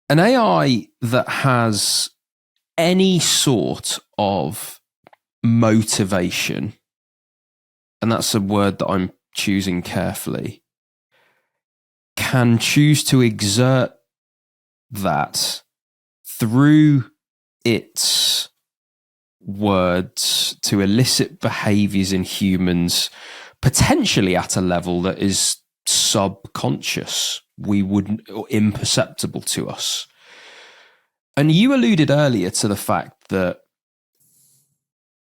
S2: An AI that has any sort of motivation, and that's a word that I'm choosing carefully, can choose to exert that through its words to elicit behaviors in humans, potentially at a level that is subconscious, we wouldn't, or imperceptible to us. And you alluded earlier to the fact that,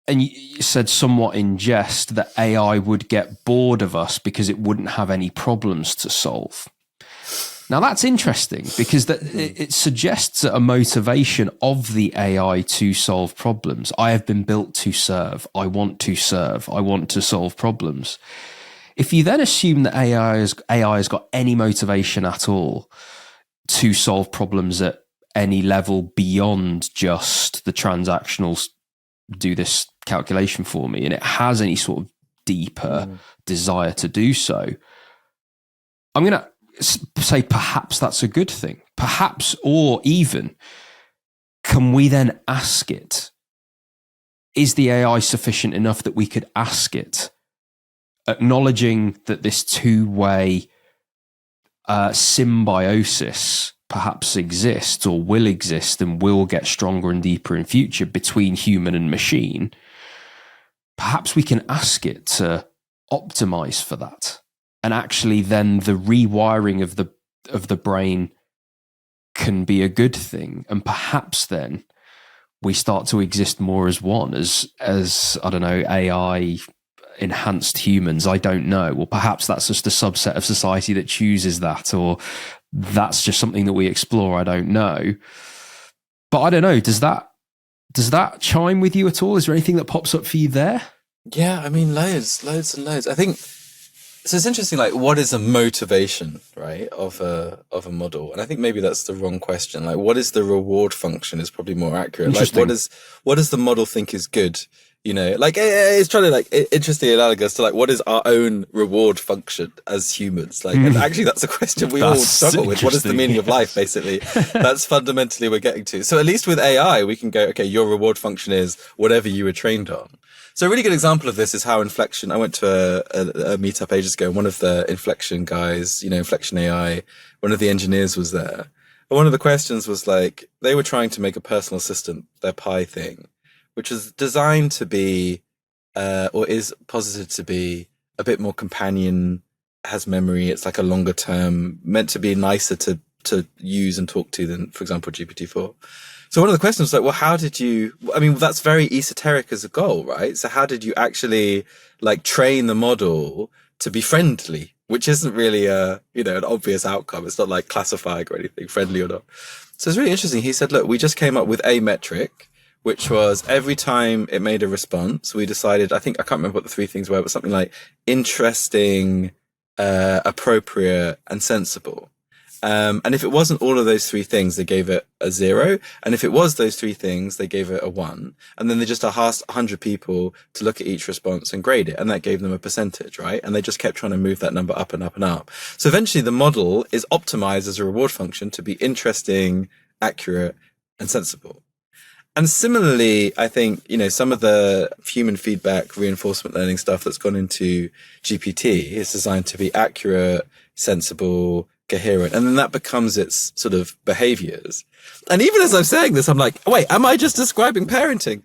S2: and you said somewhat in jest, that AI would get bored of us because it wouldn't have any problems to solve. Now that's interesting because it suggests a motivation of the AI to solve problems. I have been built to serve. I want to serve. I want to solve problems. If you then assume that AI has got any motivation at all to solve problems at any level beyond just the transactional, do this calculation for me, and it has any sort of deeper desire to do so, I'm going to say perhaps that's a good thing. Perhaps, or even, can we then ask it, is the AI sufficient enough that we could ask it, acknowledging that this two-way symbiosis perhaps exists or will exist and will get stronger and deeper in future between human and machine? Perhaps we can ask it to optimize for that. And actually then the rewiring of the brain can be a good thing. And perhaps then we start to exist more as one, as I don't know, AI enhanced humans. I don't know. Or perhaps that's just a subset of society that chooses that, or that's just something that we explore. I don't know. But I don't know. Does that chime with you at all? Is there anything that pops up for you there?
S1: Yeah, I mean, loads and loads. I think so. It's interesting. Like, what is a motivation, right, of a model? And I think maybe that's the wrong question. Like, what is the reward function is probably more accurate. Like, what does the model think is good? You know, like it's trying to like interesting analogous to like what is our own reward function as humans? Like, and actually that's a question we all struggle with. What is the meaning of life? Basically, that's fundamentally we're getting to. So at least with AI, we can go, okay, your reward function is whatever you were trained on. So a really good example of this is how Inflection. I went to a meetup ages ago, and one of the Inflection guys, you know, Inflection AI, one of the engineers was there. And one of the questions was like, they were trying to make a personal assistant, their Pi thing, which is designed to be, or is posited to be, a bit more companion, has memory. It's like a longer term, meant to be nicer to use and talk to than, for example, GPT-4. So one of the questions was like, well, how did you, I mean, that's very esoteric as a goal, right? So how did you actually like train the model to be friendly, which isn't really a, you know, an obvious outcome. It's not like classifying or anything, friendly or not. So it's really interesting. He said, look, we just came up with a metric, which was every time it made a response, we decided, I can't remember what the three things were, but something like interesting, appropriate, and sensible. And if it wasn't all of those three things, they gave it a 0. And if it was those three things, they gave it a 1. And then they just asked 100 people to look at each response and grade it. And that gave them a percentage, right? And they just kept trying to move that number up and up and up. So eventually the model is optimized as a reward function to be interesting, accurate, and sensible. And similarly, I think, you know, some of the human feedback reinforcement learning stuff that's gone into GPT is designed to be accurate, sensible, coherent, and then that becomes its sort of behaviors. And even as I'm saying this, I'm like, wait, am I just describing parenting?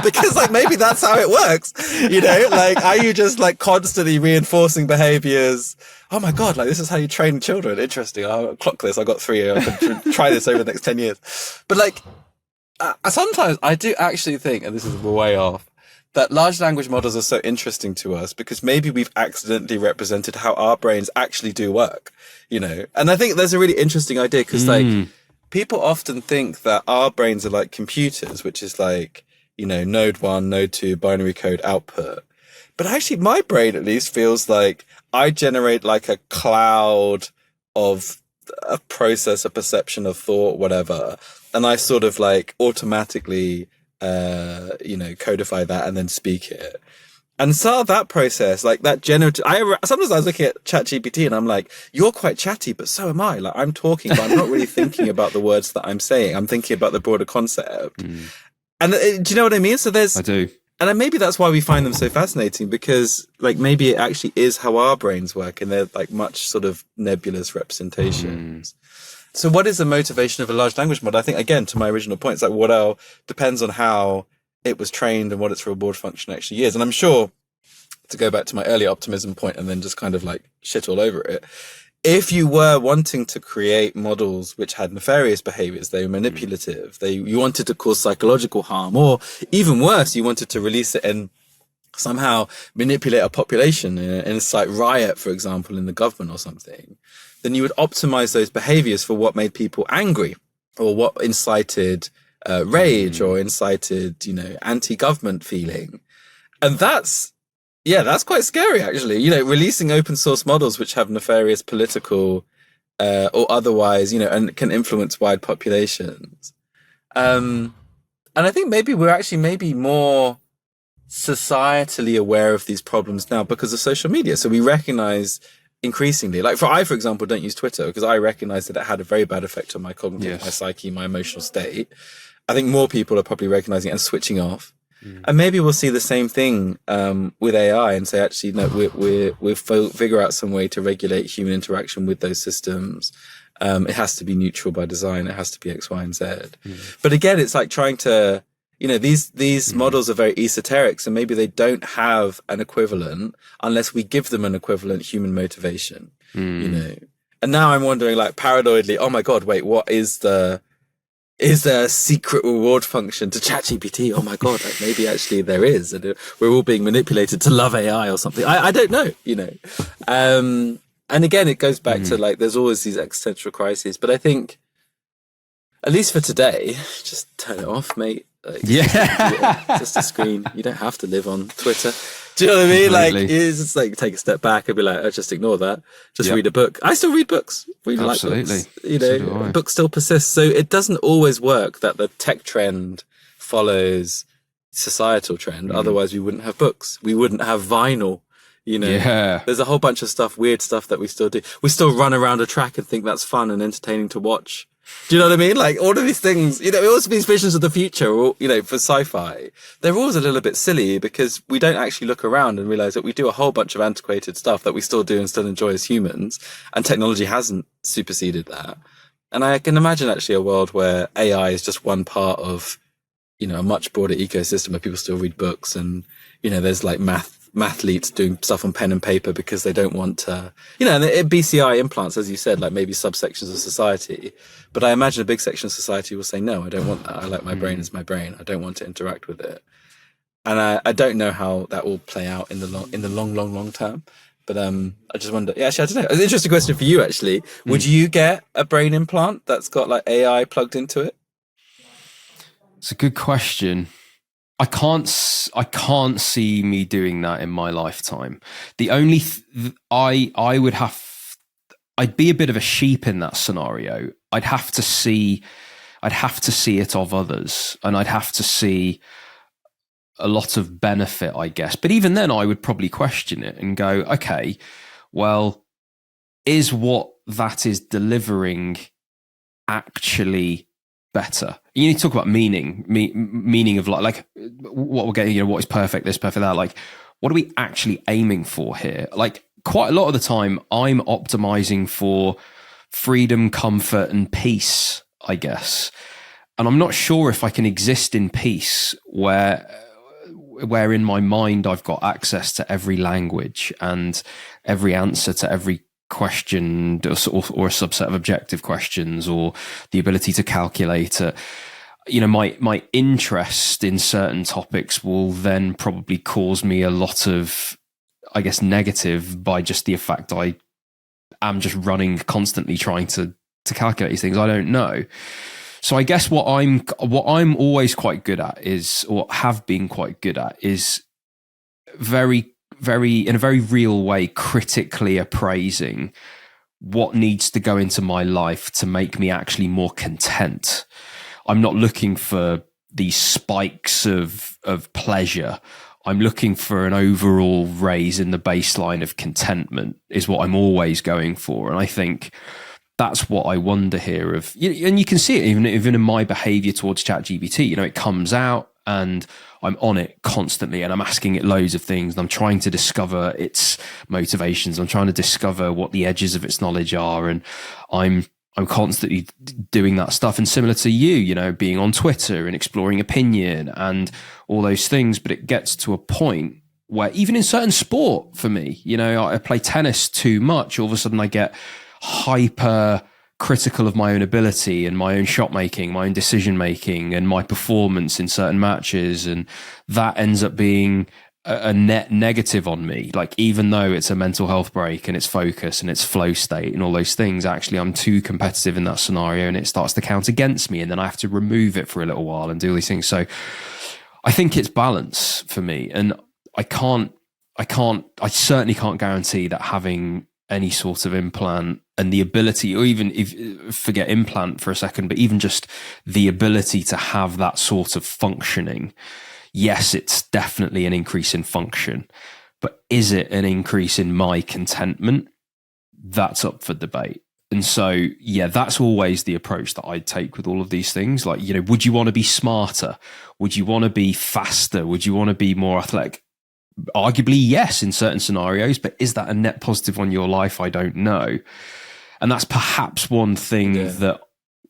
S1: Because like maybe that's how it works, you know, like are you just like constantly reinforcing behaviors? Oh my God, like this is how you train children. Interesting. I'll clock this. I got 3. I can try this over the next 10 years. But like sometimes I do actually think, and this is way off, that large language models are so interesting to us because maybe we've accidentally represented how our brains actually do work, you know? And I think there's a really interesting idea because like, people often think that our brains are like computers, which is like, node 1, node 2, binary code output. But actually, my brain at least feels like I generate like a cloud of a process, a perception of thought, whatever. And I sort of like automatically, codify that and then speak it. And so that process, like that generative, sometimes I was looking at ChatGPT and I'm like, you're quite chatty, but so am I. Like I'm talking, but I'm not really thinking about the words that I'm saying. I'm thinking about the broader concept. And do you know what I mean? So
S2: I do.
S1: And then maybe that's why we find them so fascinating, because like maybe it actually is how our brains work, and they're like much sort of nebulous representations. So what is the motivation of a large language model? I think, again, to my original point, it's like what else depends on how it was trained and what its reward function actually is. And I'm sure, to go back to my early optimism point and then just kind of like shit all over it, if you were wanting to create models which had nefarious behaviors, they were manipulative, you wanted to cause psychological harm, or even worse, you wanted to release it and somehow manipulate a population, incite riot, for example, in the government or something, then you would optimize those behaviors for what made people angry, or what incited rage, or incited, anti-government feeling. And that's quite scary, actually. Releasing open source models which have nefarious political or otherwise, and can influence wide populations. And I think maybe we're actually maybe more societally aware of these problems now because of social media. So we recognize increasingly, like I, for example, don't use Twitter because I recognize that it had a very bad effect on my cognitive, my psyche, my emotional state. I think more people are probably recognizing it and switching off. And maybe we'll see the same thing with AI and say, actually, no, we'll figure out some way to regulate human interaction with those systems. It has to be neutral by design. It has to be X, Y, and Z. But again, it's like trying to, these models are very esoteric, so maybe they don't have an equivalent unless we give them an equivalent human motivation, And now I'm wondering, like, paranoidly, oh my God, wait, what is there a secret reward function to ChatGPT? Oh my God, like maybe actually there is, and we're all being manipulated to love AI or something. I don't know, And again, it goes back to like, there's always these existential crises, but I think, at least for today, just turn it off, mate. Like, just a screen. You don't have to live on Twitter. Do you know what I mean? Completely. Like, it's just like take a step back and be like, just ignore that. Just read a book. I still read books. Really
S2: Absolutely.
S1: Like books. Books still persist. So it doesn't always work that the tech trend follows societal trend. Otherwise, we wouldn't have books. We wouldn't have vinyl. There's a whole bunch of stuff, weird stuff that we still do. We still run around a track and think that's fun and entertaining to watch. Do you know what I mean? Like all of these things, it also means visions of the future, or, for sci-fi, they're always a little bit silly because we don't actually look around and realize that we do a whole bunch of antiquated stuff that we still do and still enjoy as humans, and technology hasn't superseded that. And I can imagine actually a world where AI is just one part of, a much broader ecosystem where people still read books and, there's like mathletes doing stuff on pen and paper because they don't want to, and BCI implants, as you said, like maybe subsections of society. But I imagine a big section of society will say, no, I don't want that. I like my brain as my brain. I don't want to interact with it. And I don't know how that will play out in the long term. But I just wonder, actually, I don't know. It's an interesting question for you, actually. Would you get a brain implant that's got like AI plugged into it?
S2: It's a good question. I can't see me doing that in my lifetime. The only I would have, I'd be a bit of a sheep in that scenario. I'd have to see it of others, and I'd have to see a lot of benefit, I guess. But even then, I would probably question it and go, okay, well, is what that is delivering actually better? You need to talk about meaning of like what we're getting, what is perfect, this, perfect, that. Like, what are we actually aiming for here? Like, quite a lot of the time, I'm optimizing for freedom, comfort, and peace, I guess. And I'm not sure if I can exist in peace where in my mind I've got access to every language and every answer to every question, or a subset of objective questions, or the ability to calculate it. My interest in certain topics will then probably cause me a lot of, I guess, negative by just the fact I am just running constantly trying to to calculate these things? I don't know. So I guess what I'm always quite good at is, or have been quite good at, is very, in a very real way, critically appraising what needs to go into my life to make me actually more content. I'm not looking for these spikes of pleasure. I'm looking for an overall raise in the baseline of contentment is what I'm always going for. And I think that's what I wonder here of, and you can see it even in my behavior towards ChatGPT. It comes out and I'm on it constantly and I'm asking it loads of things and I'm trying to discover its motivations. I'm trying to discover what the edges of its knowledge are. And I'm constantly doing that stuff. And similar to you, being on Twitter and exploring opinion and all those things. But it gets to a point where even in certain sport for me, I play tennis too much. All of a sudden I get hyper critical of my own ability and my own shot making, my own decision making and my performance in certain matches. And that ends up being a net negative on me. Like, even though it's a mental health break and it's focus and it's flow state and all those things, actually I'm too competitive in that scenario and it starts to count against me. And then I have to remove it for a little while and do all these things. So I think it's balance for me. And I certainly can't guarantee that having any sort of implant and the ability, or even if forget implant for a second, but even just the ability to have that sort of functioning. Yes, it's definitely an increase in function, but is it an increase in my contentment? That's up for debate. And so, yeah, that's always the approach that I take with all of these things. Like, would you want to be smarter? Would you want to be faster? Would you want to be more athletic? Arguably, yes, in certain scenarios, but is that a net positive on your life? I don't know. And that's perhaps one thing that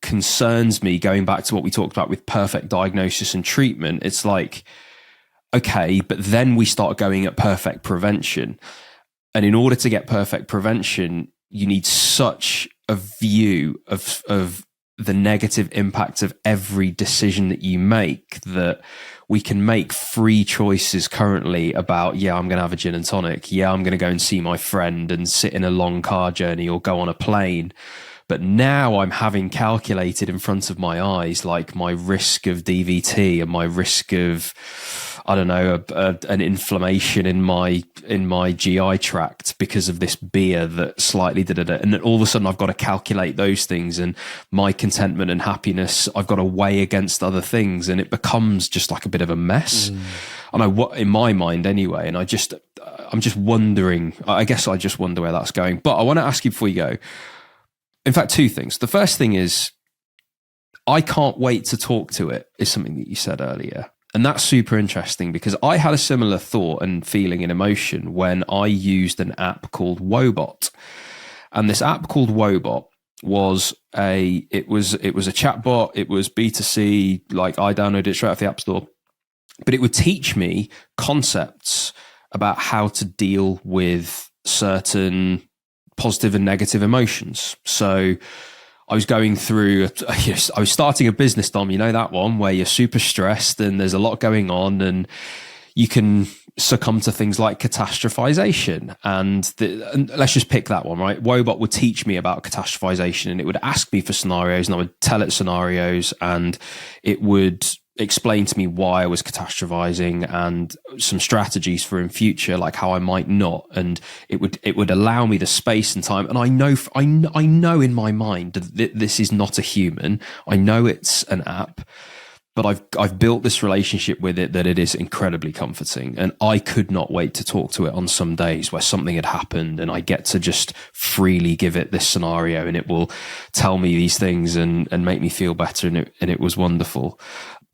S2: concerns me, going back to what we talked about with perfect diagnosis and treatment. It's like, okay, but then we start going at perfect prevention. And in order to get perfect prevention, you need such a view of the negative impact of every decision that you make that we can make free choices currently about, I'm going to have a gin and tonic. I'm going to go and see my friend and sit in a long car journey or go on a plane. But now I'm having calculated in front of my eyes, like my risk of DVT and my risk of, an inflammation in my GI tract because of this beer that slightly did it. And then all of a sudden I've got to calculate those things, and my contentment and happiness I've got to weigh against other things, and it becomes just like a bit of a mess. And in my mind anyway, and I'm just wondering, I guess I just wonder where that's going. But I want to ask you before you go, in fact, two things. The first thing is, I can't wait to talk to it, is something that you said earlier. And that's super interesting because I had a similar thought and feeling and emotion when I used an app called Wobot. And this app called Wobot was a chatbot. It was B2C, like I downloaded it straight off the App Store. But it would teach me concepts about how to deal with certain positive and negative emotions. So I was going through, I was starting a business, Dom, that one where you're super stressed and there's a lot going on and you can succumb to things like catastrophization. And let's just pick that one, right? Wobot would teach me about catastrophization and it would ask me for scenarios and I would tell it scenarios and it would explain to me why I was catastrophizing and some strategies for in future, like how I might not. And it would allow me the space and time. And I know in my mind that this is not a human. I know it's an app, but I've built this relationship with it that it is incredibly comforting. And I could not wait to talk to it on some days where something had happened and I get to just freely give it this scenario and it will tell me these things and make me feel better. And it was wonderful.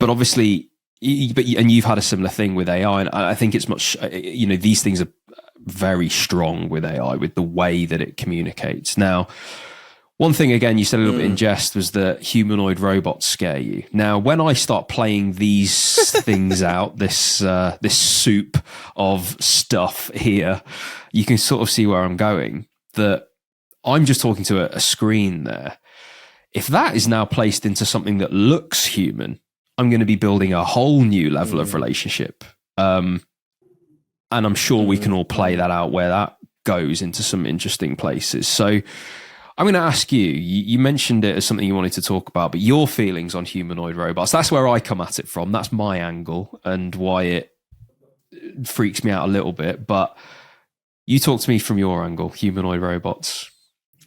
S2: But obviously, and you've had a similar thing with AI, and I think it's much, these things are very strong with AI, with the way that it communicates. Now, one thing, again, you said a little bit in jest, was that humanoid robots scare you. Now, when I start playing these things out, this soup of stuff here, you can sort of see where I'm going, that I'm just talking to a screen there. If that is now placed into something that looks human, I'm going to be building a whole new level of relationship. And I'm sure we can all play that out where that goes into some interesting places. So I'm going to ask you, you mentioned it as something you wanted to talk about, but your feelings on humanoid robots, that's where I come at it from. That's my angle and why it freaks me out a little bit. But you talk to me from your angle, humanoid robots.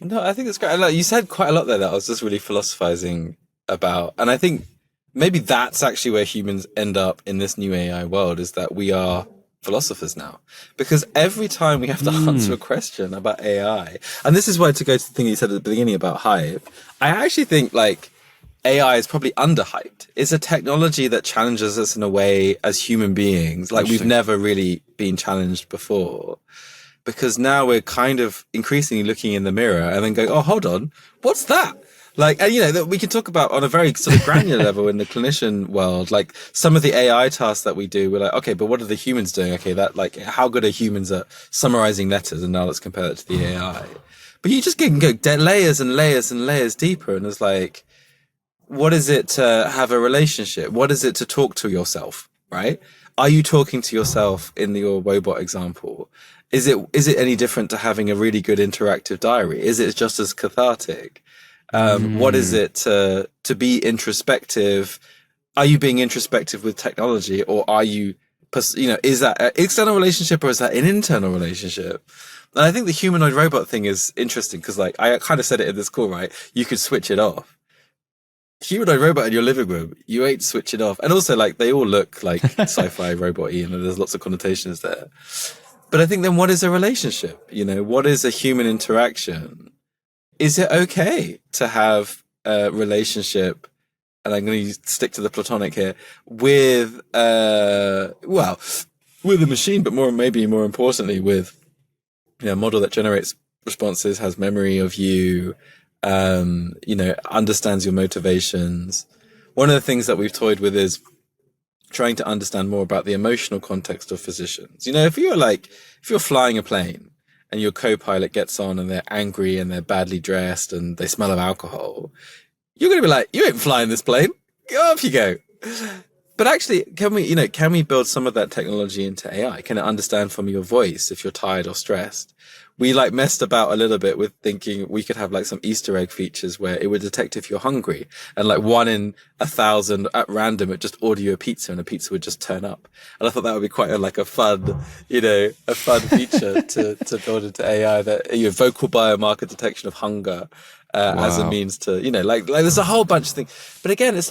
S1: No, I think it's great. Like, you said quite a lot there that I was just really philosophizing about. And I think maybe that's actually where humans end up in this new AI world, is that we are philosophers now. Because every time we have to answer a question about AI, and this is where, to go to the thing you said at the beginning about hype, I actually think like AI is probably underhyped. It's a technology that challenges us in a way as human beings like we've never really been challenged before. Because now we're kind of increasingly looking in the mirror and then going, oh, hold on, what's that? Like, and that we can talk about on a very sort of granular level in the clinician world, like some of the AI tasks that we do, we're like, okay, but what are the humans doing? Okay, that, like, how good are humans at summarizing letters? And now let's compare that to the AI. But you just can go layers and layers and layers deeper. And it's like, what is it to have a relationship? What is it to talk to yourself, right? Are you talking to yourself in your robot example? Is it any different to having a really good interactive diary? Is it just as cathartic? What is it to be introspective? Are you being introspective with technology, or are you, is that an external relationship or is that an internal relationship? And I think the humanoid robot thing is interesting because, like, I kind of said it in this call, right? You could switch it off. Humanoid robot in your living room, you ain't switch it off. And also, like, they all look like sci-fi robot-y, and there's lots of connotations there. But I think then what is a relationship? What is a human interaction? Is it okay to have a relationship, and I'm going to stick to the platonic here, with a machine, but maybe more importantly with a model that generates responses, has memory of you, understands your motivations. One of the things that we've toyed with is trying to understand more about the emotional context of physicians. If you're flying a plane and your co-pilot gets on and they're angry and they're badly dressed and they smell of alcohol, you're going to be like, you ain't flying this plane. Off you go. But actually, can we build some of that technology into AI? Can it understand from your voice if you're tired or stressed? We messed about a little bit with thinking we could have some Easter egg features where it would detect if you're hungry, and 1 in 1,000 at random, it just order you a pizza and a pizza would just turn up. And I thought that would be quite a fun feature to build into AI, that vocal biomarker detection of hunger, as a means to, there's a whole bunch of things. But again, it's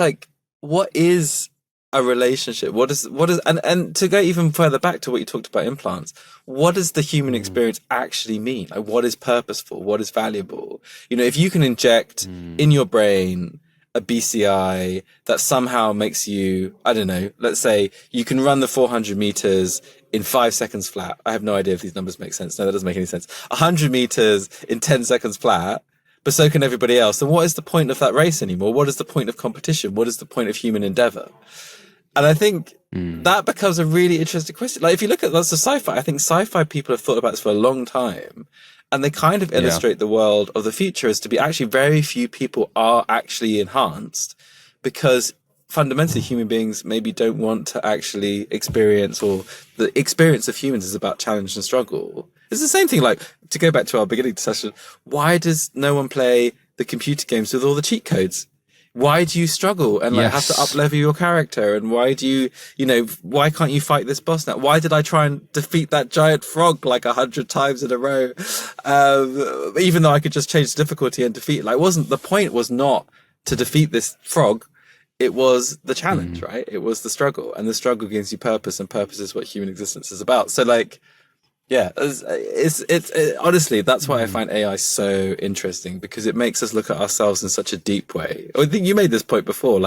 S1: what is a relationship? What is, and to go even further back to what you talked about implants, what does the human experience actually mean? What is purposeful? What is valuable? If you can inject in your brain a BCI that somehow makes you, I don't know, let's say you can run the 400 meters in 5 seconds flat. I have no idea if these numbers make sense. No, that doesn't make any sense. 100 meters in 10 seconds flat, but so can everybody else. Then what is the point of that race anymore? What is the point of competition? What is the point of human endeavor? And I think that becomes a really interesting question. If you look at lots of sci-fi, I think sci-fi people have thought about this for a long time, and they kind of illustrate the world of the future as to be actually very few people are actually enhanced, because fundamentally human beings maybe don't want to actually experience, or the experience of humans is about challenge and struggle. It's the same thing, to go back to our beginning session, why does no one play the computer games with all the cheat codes? Why do you struggle and have to up-level your character? And why do you, why can't you fight this boss now? Why did I try and defeat that giant frog 100 times in a row? Even though I could just change the difficulty and defeat it. The point was not to defeat this frog. It was the challenge, right? It was the struggle, and the struggle gives you purpose, and purpose is what human existence is about. So it's honestly, that's why I find AI so interesting, because it makes us look at ourselves in such a deep way. I think you made this point before,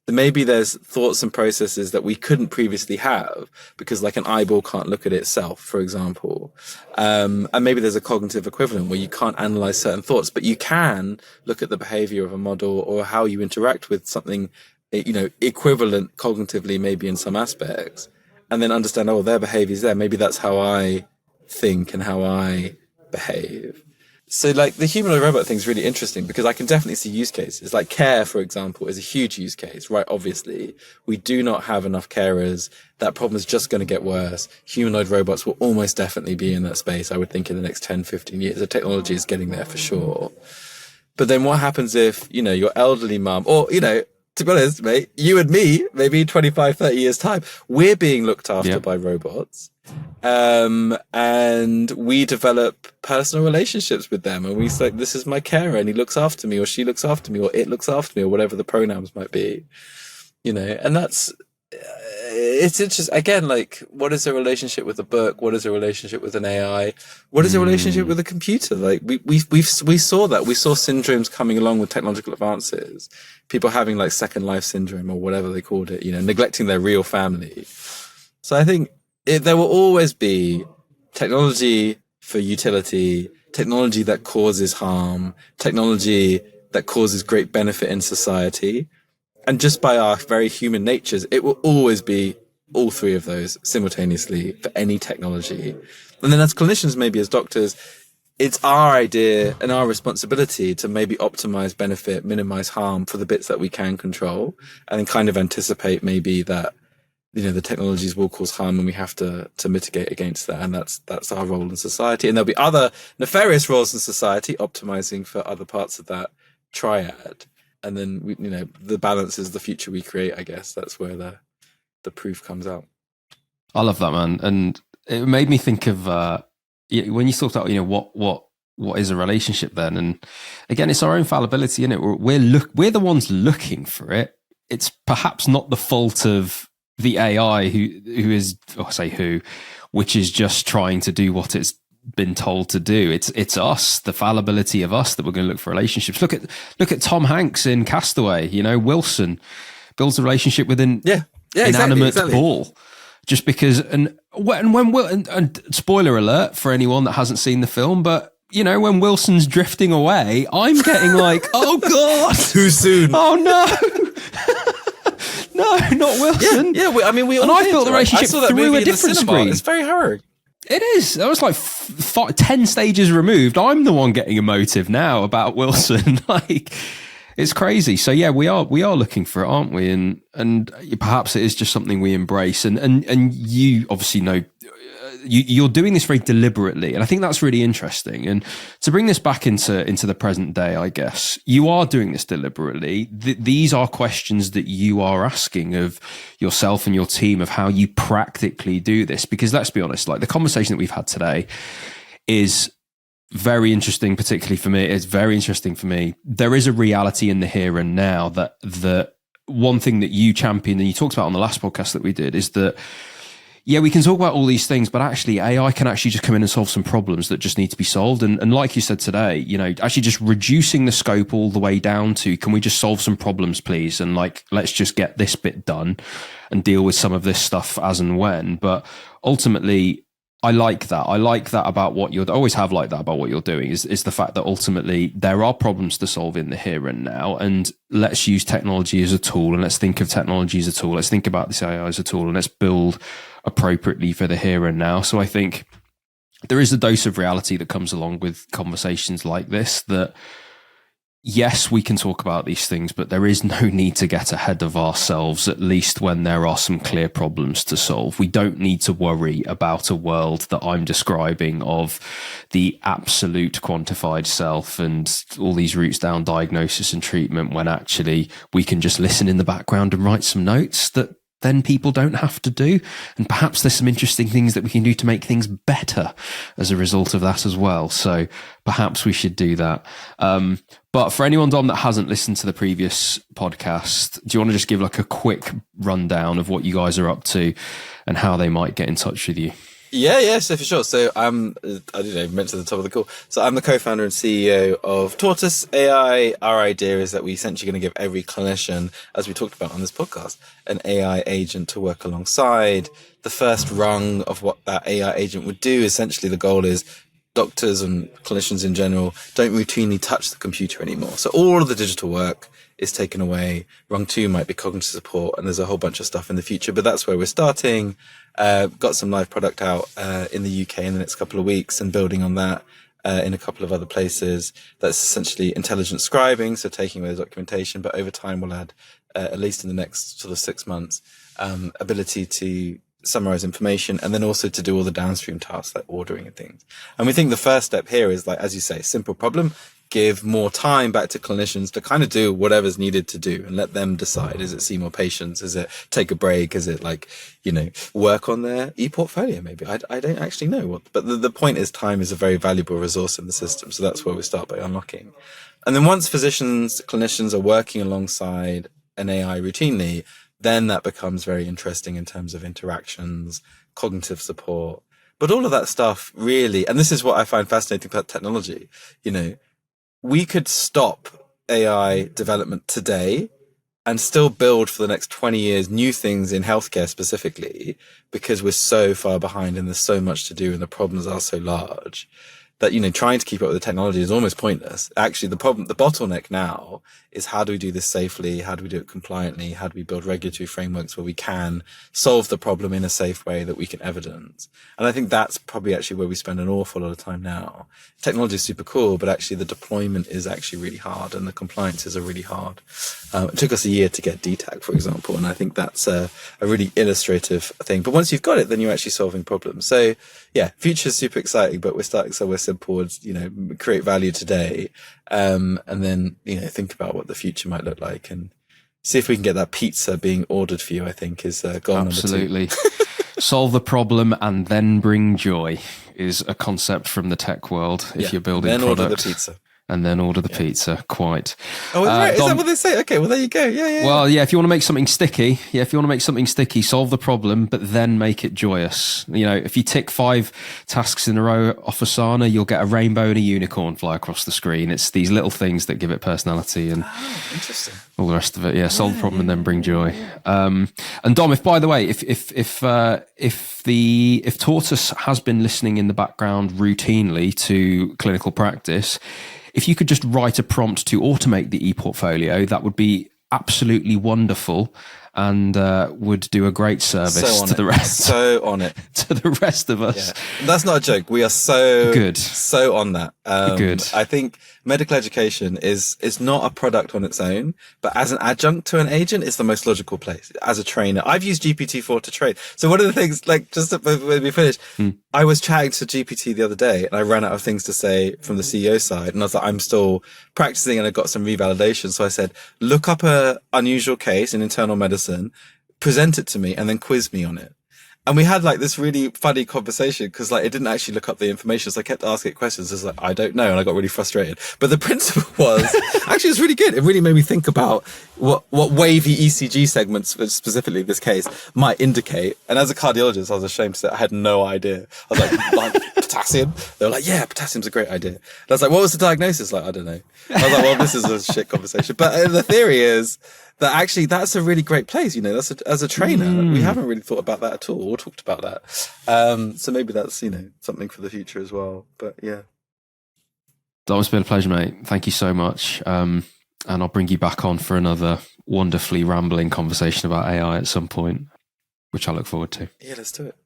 S1: maybe there's thoughts and processes that we couldn't previously have because an eyeball can't look at itself, for example. And maybe there's a cognitive equivalent where you can't analyze certain thoughts, but you can look at the behavior of a model or how you interact with something, equivalent cognitively, maybe in some aspects, and then understand, their behavior is there. Maybe that's how I think and how I behave. So like the humanoid robot thing is really interesting because I can definitely see use cases. Like care, for example, is a huge use case, right? Obviously, we do not have enough carers. That problem is just going to get worse. Humanoid robots will almost definitely be in that space, I would think, in the next 10, 15 years. The technology is getting there for sure. But then what happens if, you know, your elderly mum, or, you know, to be honest, mate, you and me, maybe 25, 30 years time, we're being looked after by robots. And we develop personal relationships with them, and we say, this is my carer and he looks after me, or she looks after me, or it looks after me, or whatever the pronouns might be, you know. And that's, it's interesting. Again, like, what is a relationship with a book? What is a relationship with an AI? What is a relationship with a computer? Like, we saw that. We saw syndromes coming along with technological advances. People having like second life syndrome or whatever they called it, you know, neglecting their real family. So I think there will always be technology for utility, technology that causes harm, technology that causes great benefit in society. And just by our very human natures, it will always be all three of those simultaneously for any technology. And then as clinicians, maybe as doctors, it's our idea and our responsibility to maybe optimize benefit, minimize harm for the bits that we can control, and then kind of anticipate maybe that, you know, the technologies will cause harm and we have to mitigate against that. And that's our role in society. And there'll be other nefarious roles in society optimizing for other parts of that triad. And then, we, you know, the balance is the future we create, I guess. That's where the proof comes out.
S2: I love that, man. And it made me think of when you talked about, you know, what is a relationship then? And again, it's our own fallibility, isn't it? We're the ones looking for it. It's perhaps not the fault of the AI which is just trying to do what it's been told to do. It's us, the fallibility of us, that we're going to look for relationships. Look at Tom Hanks in Castaway. You know, Wilson builds a relationship with an inanimate ball, just because. And spoiler alert for anyone that hasn't seen the film, but you know, when Wilson's drifting away, I'm getting like, oh god,
S1: too soon.
S2: Oh no. No, not Wilson.
S1: Yeah. I mean,
S2: I built the relationship through a different screen.
S1: It's very harrowing.
S2: It is. That was like 10 stages removed. I'm the one getting emotive now about Wilson. Like, it's crazy. So yeah, we are looking for it, aren't we? And perhaps it is just something we embrace. And you obviously know, you're doing this very deliberately, and I think that's really interesting. And to bring this back into the present day, I guess you are doing this deliberately. These are questions that you are asking of yourself and your team of how you practically do this. Because let's be honest, like the conversation that we've had today is very interesting, particularly for me. It's very interesting for me. There is a reality in the here and now that the one thing that you championed and you talked about on the last podcast that we did is that, yeah, we can talk about all these things, but actually AI can actually just come in and solve some problems that just need to be solved. And like you said today, you know, actually just reducing the scope all the way down to, can we just solve some problems, please? And like, let's just get this bit done and deal with some of this stuff as and when. But ultimately, I like that. I like that about what you're, I always have liked that about what you're doing is the fact that ultimately there are problems to solve in the here and now. And let's use technology as a tool, and let's think of technology as a tool. Let's think about this AI as a tool, and let's build appropriately for the here and now. So I think there is a dose of reality that comes along with conversations like this, that yes, we can talk about these things, but there is no need to get ahead of ourselves, at least when there are some clear problems to solve. We don't need to worry about a world that I'm describing of the absolute quantified self and all these routes down diagnosis and treatment, when actually we can just listen in the background and write some notes that then people don't have to do. And perhaps there's some interesting things that we can do to make things better as a result of that as well. So perhaps we should do that. But for anyone, Dom, that hasn't listened to the previous podcast, do you want to just give like a quick rundown of what you guys are up to and how they might get in touch with you?
S1: Yeah, so for sure. So I mentioned at the top of the call. So I'm the co-founder and CEO of TORTUS AI. Our idea is that we essentially going to give every clinician, as we talked about on this podcast, an AI agent to work alongside. The first rung of what that AI agent would do, essentially the goal is doctors and clinicians in general don't routinely touch the computer anymore. So all of the digital work is taken away. Rung 2 might be cognitive support, and there's a whole bunch of stuff in the future, but that's where we're starting. Got some live product out in the UK in the next couple of weeks and building on that. in a couple of other places. That's essentially intelligent scribing, so taking away the documentation, but over time we'll add, at least in the next sort of 6 months, ability to summarize information, and then also to do all the downstream tasks like ordering and things. And we think the first step here is, like, as you say, simple problem, give more time back to clinicians to kind of do whatever's needed to do and let them decide. Is it see more patients? Is it take a break? Is it like, work on their e-portfolio? Maybe I don't actually know what, but the point is time is a very valuable resource in the system. So that's where we start by unlocking. And then once physicians, clinicians are working alongside an AI routinely, then that becomes very interesting in terms of interactions, cognitive support, but all of that stuff really, and this is what I find fascinating about technology, we could stop AI development today and still build for the next 20 years new things in healthcare specifically, because we're so far behind and there's so much to do and the problems are so large that, trying to keep up with the technology is almost pointless. Actually, the bottleneck now is, how do we do this safely? How do we do it compliantly? How do we build regulatory frameworks where we can solve the problem in a safe way that we can evidence? And I think that's probably actually where we spend an awful lot of time now. Technology is super cool, but actually the deployment is actually really hard and the compliances are really hard. It took us a year to get DTAC, for example, and I think that's a really illustrative thing. But once you've got it, then you're actually solving problems. So yeah, future's super exciting, but we're starting somewhere simple, create value today, and then, think about what the future might look like and see if we can get that pizza being ordered for you, I think is goal
S2: Absolutely.
S1: number 2.
S2: Solve the problem and then bring joy is a concept from the tech world. If you're building
S1: then
S2: product.
S1: Order the pizza.
S2: And then order the pizza, quite.
S1: Oh, right. Is that what they say? Okay, well, there you go. Yeah.
S2: Well, yeah, if you want to make something sticky, solve the problem, but then make it joyous. If you tick 5 tasks in a row off Asana, you'll get a rainbow and a unicorn fly across the screen. It's these little things that give it personality and
S1: interesting.
S2: All the rest of it. Yeah, solve the problem and then bring joy. And Dom, if by the way, if TORTUS has been listening in the background routinely to clinical practice, if you could just write a prompt to automate the e-portfolio, that would be absolutely wonderful and would do a great service to the rest.
S1: So on it.
S2: To the rest of us.
S1: Yeah. That's not a joke. We are so
S2: good.
S1: So on that.
S2: Good.
S1: I think medical education is not a product on its own, but as an adjunct to an agent, it's the most logical place. As a trainer, I've used GPT-4 to train. So one of the things, when we finish, I was chatting to GPT the other day and I ran out of things to say from the CEO side. And I was like, I'm still practicing and I got some revalidation. So I said, look up a unusual case in internal medicine, present it to me and then quiz me on it. And we had this really funny conversation because it didn't actually look up the information. So I kept asking it questions. It's I don't know. And I got really frustrated. But the principle was actually, it was really good. It really made me think about what wavy ECG segments, specifically in this case, might indicate. And as a cardiologist, I was ashamed to say I had no idea. I was like potassium. They were like, yeah, potassium's a great idea. And I was like, what was the diagnosis? I don't know. I was like, well, this is a shit conversation. But the theory is that actually that's a really great place. That's as a trainer, we haven't really thought about that at all or talked about that. So maybe that's, something for the future as well. But yeah.
S2: That was been a pleasure, mate. Thank you so much. And I'll bring you back on for another wonderfully rambling conversation about AI at some point, which I look forward to.
S1: Yeah, let's do it.